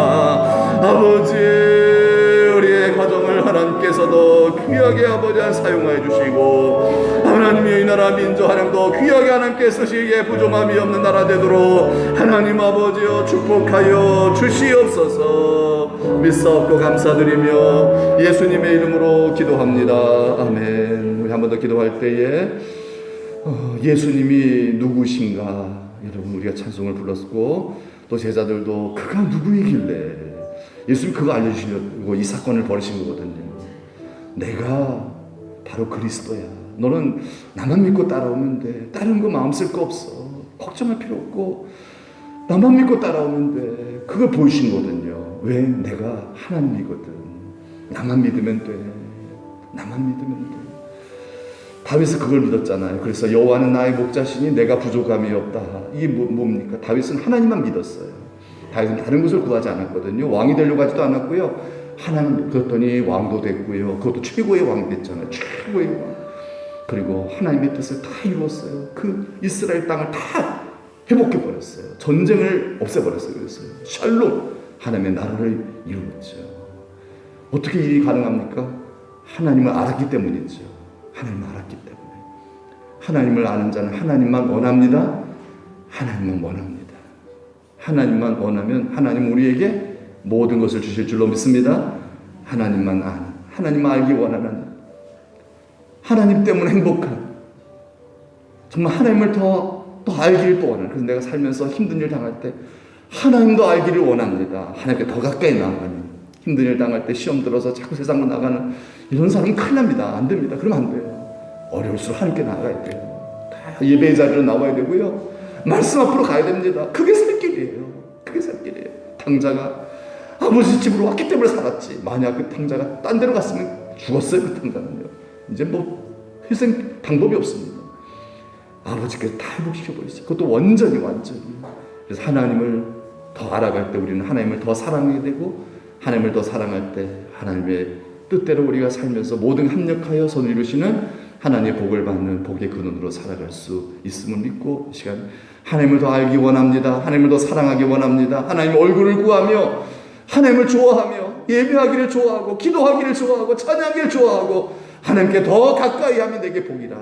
아버지 우리의 가정을 하나님께서도 귀하게 아버지 사용하여 주시고 하나님의 이 나라 민족 하나님도 귀하게 하나님께 쓰시기에 부족함이 없는 나라 되도록 하나님 아버지여 축복하여 주시옵소서. 믿사옵고 감사드리며 예수님의 이름으로 기도합니다. 아멘. 우리 한 번 더 기도할 때에 예수님이 누구신가 여러분 우리가 찬송을 불렀고 또 제자들도 그가 누구이길래 예수님 그거 알려주시려고 이 사건을 벌이신 거거든요. 내가 바로 그리스도야. 너는 나만 믿고 따라오면 돼. 다른 거 마음 쓸 거 없어. 걱정할 필요 없고 나만 믿고 따라오면 돼. 그걸 보이신 거거든요. 왜? 내가 하나님이거든. 나만 믿으면 돼. 나만 믿으면 돼. 다윗은 그걸 믿었잖아요. 그래서 여호와는 나의 목자시니 내가 부족함이 없다. 이게 뭡니까? 다윗은 하나님만 믿었어요. 다윗은 다른 것을 구하지 않았거든요. 왕이 되려고 하지도 않았고요. 하나님 그랬더니 왕도 됐고요. 그것도 최고의 왕이 됐잖아요. 최고의 왕. 그리고 하나님의 뜻을 다 이루었어요. 그 이스라엘 땅을 다 회복해 버렸어요. 전쟁을 없애버렸어요. 그래서 샬롬 하나님의 나라를 이루었죠. 어떻게 일이 가능합니까? 하나님을 알았기 때문이죠. 하나님을 알았기 때문에. 하나님을 아는 자는 하나님만 원합니다. 하나님만 원합니다. 하나님만 원하면 하나님 우리에게 모든 것을 주실 줄로 믿습니다. 하나님만 아는, 하나님 알기 원하는, 하나님 때문에 행복한, 정말 하나님을 더 알기를 또 원하는. 그래서 내가 살면서 힘든 일 당할 때 하나님도 알기를 원합니다. 하나님께 더 가까이 나아가는, 힘든 일 당할 때 시험 들어서 자꾸 세상으로 나가는 이런 사람은 큰일 납니다. 안 됩니다. 그러면 안 돼요. 어려울수록 하나님께 나아가야 돼요. 다 예배의 자리로 나와야 되고요. 말씀 앞으로 가야 됩니다. 그게 살 길이에요. 그게 살 길이에요. 탕자가 아버지 집으로 왔기 때문에 살았지. 만약 그 탕자가 딴 데로 갔으면 죽었어요. 그 탕자는요. 이제 뭐 희생 방법이 없습니다. 아버지께서 다 회복시켜버리셨어요. 그것도 완전히. 그래서 하나님을 더 알아갈 때 우리는 하나님을 더 사랑하게 되고, 하나님을 더 사랑할 때 하나님의 뜻대로 우리가 살면서 모든 합력하여 선을 이루시는 하나님의 복을 받는 복의 근원으로 살아갈 수 있음을 믿고, 이 시간 하나님을 더 알기 원합니다. 하나님을 더 사랑하기 원합니다. 하나님의 얼굴을 구하며 하나님을 좋아하며 예배하기를 좋아하고 기도하기를 좋아하고 찬양하기를 좋아하고 하나님께 더 가까이 하면 내게 복이라.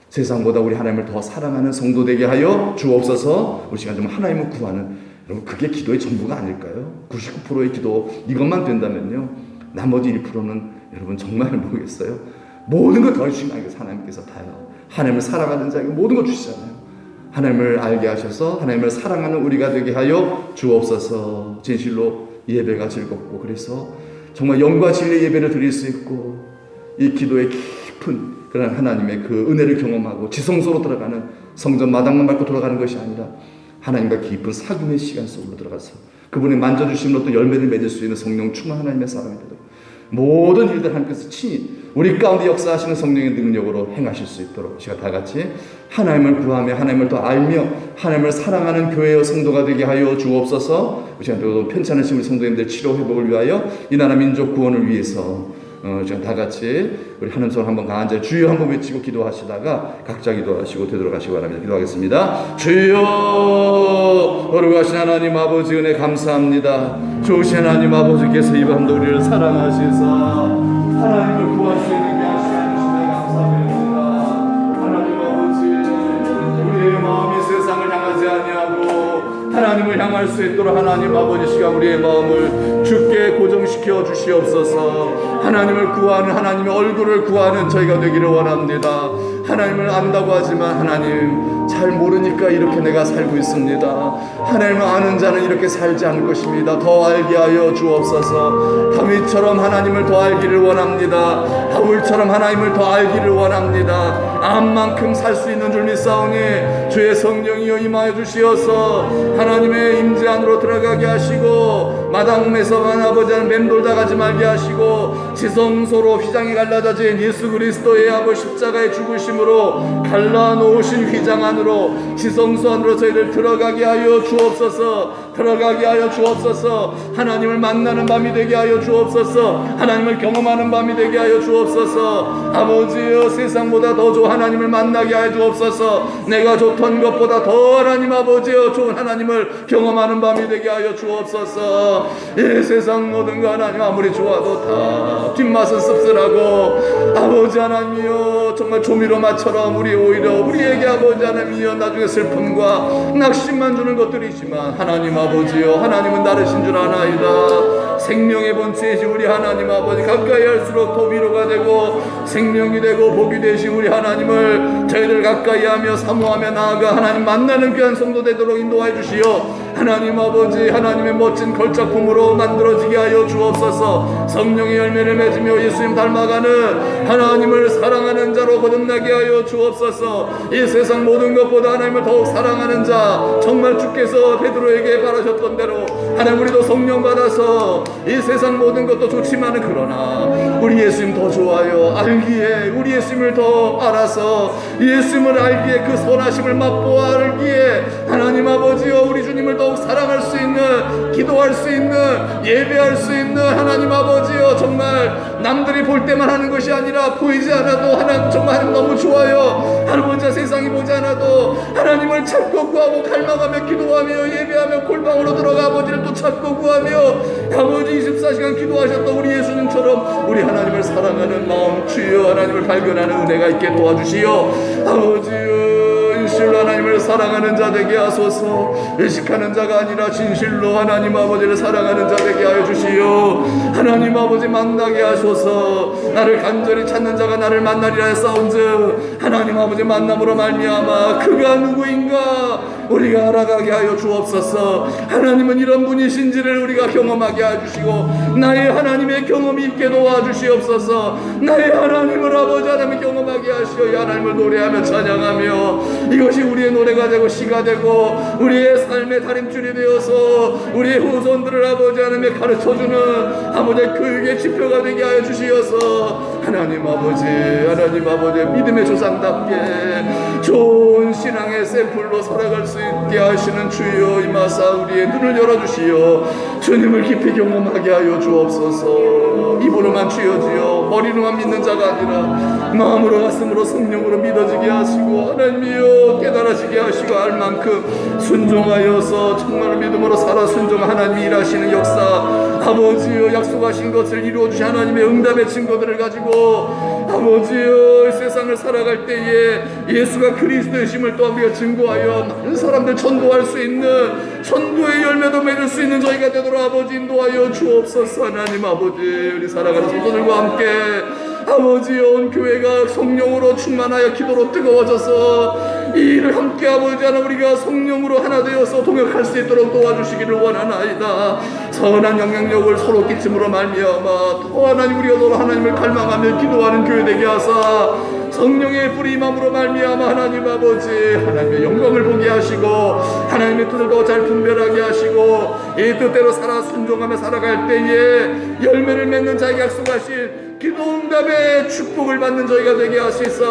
세상보다 우리 하나님을 더 사랑하는 성도 되게 하여 주옵소서. 우리 시간 좀 하나님을 구하는, 여러분 그게 기도의 전부가 아닐까요? 99%의 기도 이것만 된다면요, 나머지 1%는 여러분 정말 모르겠어요. 모든 걸 더 주신 거 아니겠어요? 하나님께서 다요. 하나님을 사랑하는 자에게 모든 걸 주시잖아요. 하나님을 알게 하셔서 하나님을 사랑하는 우리가 되게 하여 주옵소서. 진실로 예배가 즐겁고, 그래서 정말 영과 진리의 예배를 드릴 수 있고, 이 기도의 깊은 그런 하나님의 그 은혜를 경험하고 지성소로 들어가는, 성전 마당만 밟고 돌아가는 것이 아니라 하나님과 깊은 사귐의 시간 속으로 들어가서 그분의 만져주심으로 또 열매를 맺을 수 있는 성령 충만 하나님의 사람이 되도록 모든 일들 하나님께서 친히 우리 가운데 역사하시는 성령의 능력으로 행하실 수 있도록 제가 다 같이 하나님을 구하며 하나님을 더 알며 하나님을 사랑하는 교회의 성도가 되게 하여 주옵소서. 우리 편찮으신 우리 성도님들 치료 회복을 위하여, 이 나라 민족 구원을 위해서 지금 다 같이 우리 하는 손 한번 가앉아 주여 한번 외치고 기도하시다가 각자 기도하시고 되돌아가시기 바랍니다. 기도하겠습니다. 주여, 거룩하신 하나님 아버지 은혜 감사합니다. 좋으신 하나님 아버지께서 이 밤도 우리를 사랑하시사 하나님을 구할 수 있는 게 하시는 감사합니다. 하나님 아버지, 우리의 마음이 세상을 향하지 아니하고 하나님을 향할 수 있도록 하나님 아버지 시간 우리의 마음을 주께 고정시켜 주시옵소서. 하나님을 구하는, 하나님의 얼굴을 구하는 저희가 되기를 원합니다. 하나님을 안다고 하지만 하나님 잘 모르니까 이렇게 내가 살고 있습니다. 하나님을 아는 자는 이렇게 살지 않을 것입니다. 더 알게 하여 주옵소서. 다윗처럼 하나님을 더 알기를 원합니다. 바울처럼 하나님을 더 알기를 원합니다. 암만큼 살 수 있는 줄 믿사오니 주의 성령이여 임하여 주시어서 하나님의 임재 안으로 들어가게 하시고, 마당에서만 아버지는 맴돌다 가지 말게 하시고, 지성소로 휘장이 갈라져진 예수 그리스도의 아버지 십자가의 죽으심으로 갈라놓으신 휘장 안으로, 지성소 안으로 저희들 들어가게 하여 주옵소서. 들어가게 하여 주옵소서. 하나님을 만나는 밤이 되게 하여 주옵소서. 하나님을 경험하는 밤이 되게 하여 주옵소서. 아버지여, 세상보다 더 좋은 하나님을 만나게 하여 주옵소서. 내가 좋던 것보다 더 하나님 아버지여 좋은 하나님을 경험하는 밤이 되게 하여 주옵소서. 이 세상 모든 거 하나님 아무리 좋아도 다 뒷맛은 씁쓸하고, 아버지 하나님이여 정말 조미료 맛처럼 우리 오히려 우리에게 아버지 하나님이여 나중에 슬픔과 낙심만 주는 것들이지만, 하나님 아버지여 하나님은 다르신 줄 아나이다. 생명의 본체이신 우리 하나님 아버지, 가까이 할수록 더 위로가 되고 생명이 되고 복이 되신 우리 하나님을 저희들 가까이 하며 사모하며 나아가 하나님 만나는 귀한 성도 되도록 인도하여 주시오. 하나님 아버지 하나님의 멋진 걸작품으로 만들어지게 하여 주옵소서. 성령의 열매를 맺으며 예수님 닮아가는 하나님을 사랑하는 자로 거듭나게 하여 주옵소서. 이 세상 모든 것보다 하나님을 더욱 사랑하는 자, 정말 주께서 베드로에게 바라셨던 대로 하나님 우리도 성령 받아서 이 세상 모든 것도 좋지만은 그러나 우리 예수님 더 좋아요. 알기에 우리 예수님을 더 알아서 예수님을 알기에 그 선하심을 맛보아 알기에 하나님 아버지여 우리 주님을 더욱 사랑할 수 있는, 기도할 수 있는, 예배할 수 있는 하나님 아버지여, 정말 남들이 볼 때만 하는 것이 아니라 보이지 않아도 하나님 정말 하나님 너무 좋아요. 하나님 세상이 보지 않아도 하나님을 찾고 구하고 갈망하며 기도하며 예배하며 골방으로 들어가 아버지를 또 찾고 구하며 아버지 24시간 기도하셨던 우리 예수님처럼 우리 하나님을 사랑하는 마음 주여 하나님을 발견하는 은혜가 있게 도와주시오. 아버지여 진실로 하나님을 사랑하는 자 되게 하소서. 의식하는 자가 아니라 진실로 하나님 아버지를 사랑하는 자 되게 하여 주시오. 하나님 아버지 만나게 하소서. 나를 간절히 찾는 자가 나를 만나리라 했사온즉 하나님 아버지 만남으로 말미암아 그가 누구인가 우리가 알아가게 하여 주옵소서. 하나님은 이런 분이신지를 우리가 경험하게 해주시고 나의 하나님의 경험이 있게 도와주시옵소서. 나의 하나님을 아버지 하나님을 경험하게 하시어 하나님을 노래하며 찬양하며 이것이 우리의 노래가 되고 시가 되고 우리의 삶의 다림줄이 되어서 우리의 후손들을 아버지 하나님의 가르쳐주는 아버지의 교육의 지표가 되게 하여 주시어서 하나님 아버지 믿음의 조상답게 좋은 신앙의 샘플로 살아갈 수 있게 하시는 주여 임하사 우리의 눈을 열어주시어 주님을 깊이 경험하게 하여 주옵소서. 입으로만 주여지어 머리로만 믿는 자가 아니라 마음으로 가슴으로 성령으로 믿어지게 하시고 하나님이여 깨달아지게 하시고 알 만큼 순종하여서 정말 믿음으로 살아 순종한 하나님이 일하시는 역사 아버지여 약속하신 것을 이루어주신 하나님의 응답의 증거들을 가지고 아버지여 세상을 살아갈 때에 예수가 그리스도이심을 또 우리가 증거하여 많은 사람들 전도할 수 있는 전도의 열매도 맺을 수 있는 저희가 되도록 아버지 인도하여 주옵소서. 하나님 아버지 우리 살아가는 성도들과 함께 아버지여 온 교회가 성령으로 충만하여 기도로 뜨거워져서 이 일을 함께 아버지 하나 우리가 성령으로 하나 되어서 동역할 수 있도록 도와주시기를 원하나이다. 선한 영향력을 서로 끼침으로 말미암아 또 하나님 우리가 서로 하나님을 갈망하며 기도하는 교회 되게 하사 성령의 불이 임함으로 말미암아 하나님 아버지 하나님의 영광을 보게 하시고 하나님의 뜻을 더 잘 분별하게 하시고 이 뜻대로 살아 순종하며 살아갈 때에 열매를 맺는 자에게 약속하신 기도 응답의 축복을 받는 저희가 되게 하시사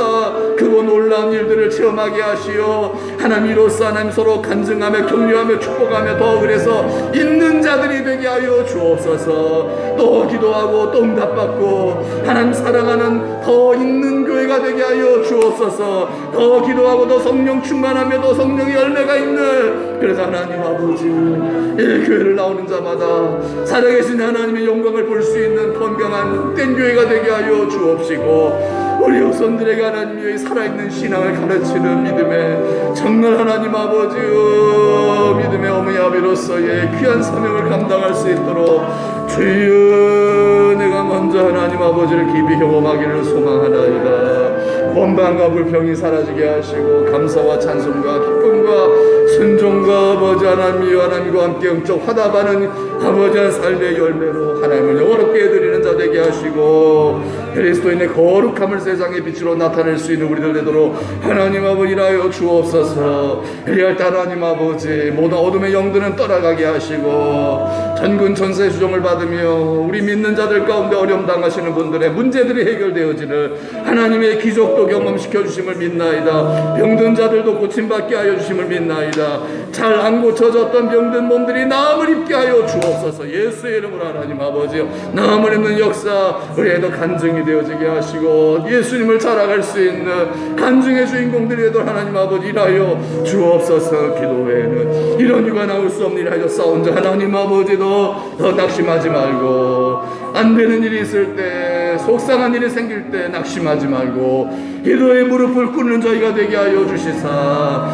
그거 놀라운 일들을 체험하게 하시어 하나님 이로써 하나님 서로 간증하며 격려하며 축복하며 더 그래서 있는 자들이 되게 하여 주옵소서. 또 기도하고 또 응답받고 하나님 사랑하는 더 있는 교회가 되게 하여 주옵소서. 더 기도하고 더 성령 충만하며 더 성령의 열매가 있는 그래서 하나님 아버지 이 교회를 나오는 자마다 살아계신 하나님의 영광을 볼 수 있는 건강한 된 교회가 되게 하여 주옵시고 우리 후손들에게 하나님의 살아있는 신앙을 가르치는 믿음의 정말 하나님 아버지여 믿음의 어머니 아비로서의 귀한 사명을 감당할 수 있도록 주여 내가 먼저 하나님 아버지를 깊이 경험하기를 소망하나이다. 원방과 불평이 사라지게 하시고 감사와 찬송과 기쁨과 순종과 아버지 하나님과 함께 영적 화답하는 아버지의 삶의 열매로 하나님을 영원롭게 드리는 자 되게 하시고 그리스도인의 거룩함을 세상의 빛으로 나타낼 수 있는 우리들 되도록 하나님 아버지라여 주옵소서. 그리할 때 하나님 아버지 모든 어둠의 영들은 떠나가게 하시고 전군 전세 수종을 받으며 우리 믿는 자들 가운데 어려움 당하시는 분들의 문제들이 해결되어지는 하나님의 기적도 경험시켜 주심을 믿나이다. 병든 자들도 고침받게 하여 주심을 믿나이다. 잘 안 고쳐졌던 병든 몸들이 나음을 입게 하여 주옵소서. 예수의 이름으로 하나님 아버지요 나음을 입는 역사 우리에도 간증이 되어지게 하시고 예수님을 자랑할 수 있는 간증의 주인공들이 되도록 하나님 아버지 일하여 주옵소서. 기도 외에는 이런 이유가 나올 수 없는 일 하여 싸운 자 하나님 아버지도 더 낙심하지 말고 안 되는 일이 있을 때 속상한 일이 생길 때 낙심하지 말고 기도의 무릎을 꿇는 저희가 되게 하여 주시사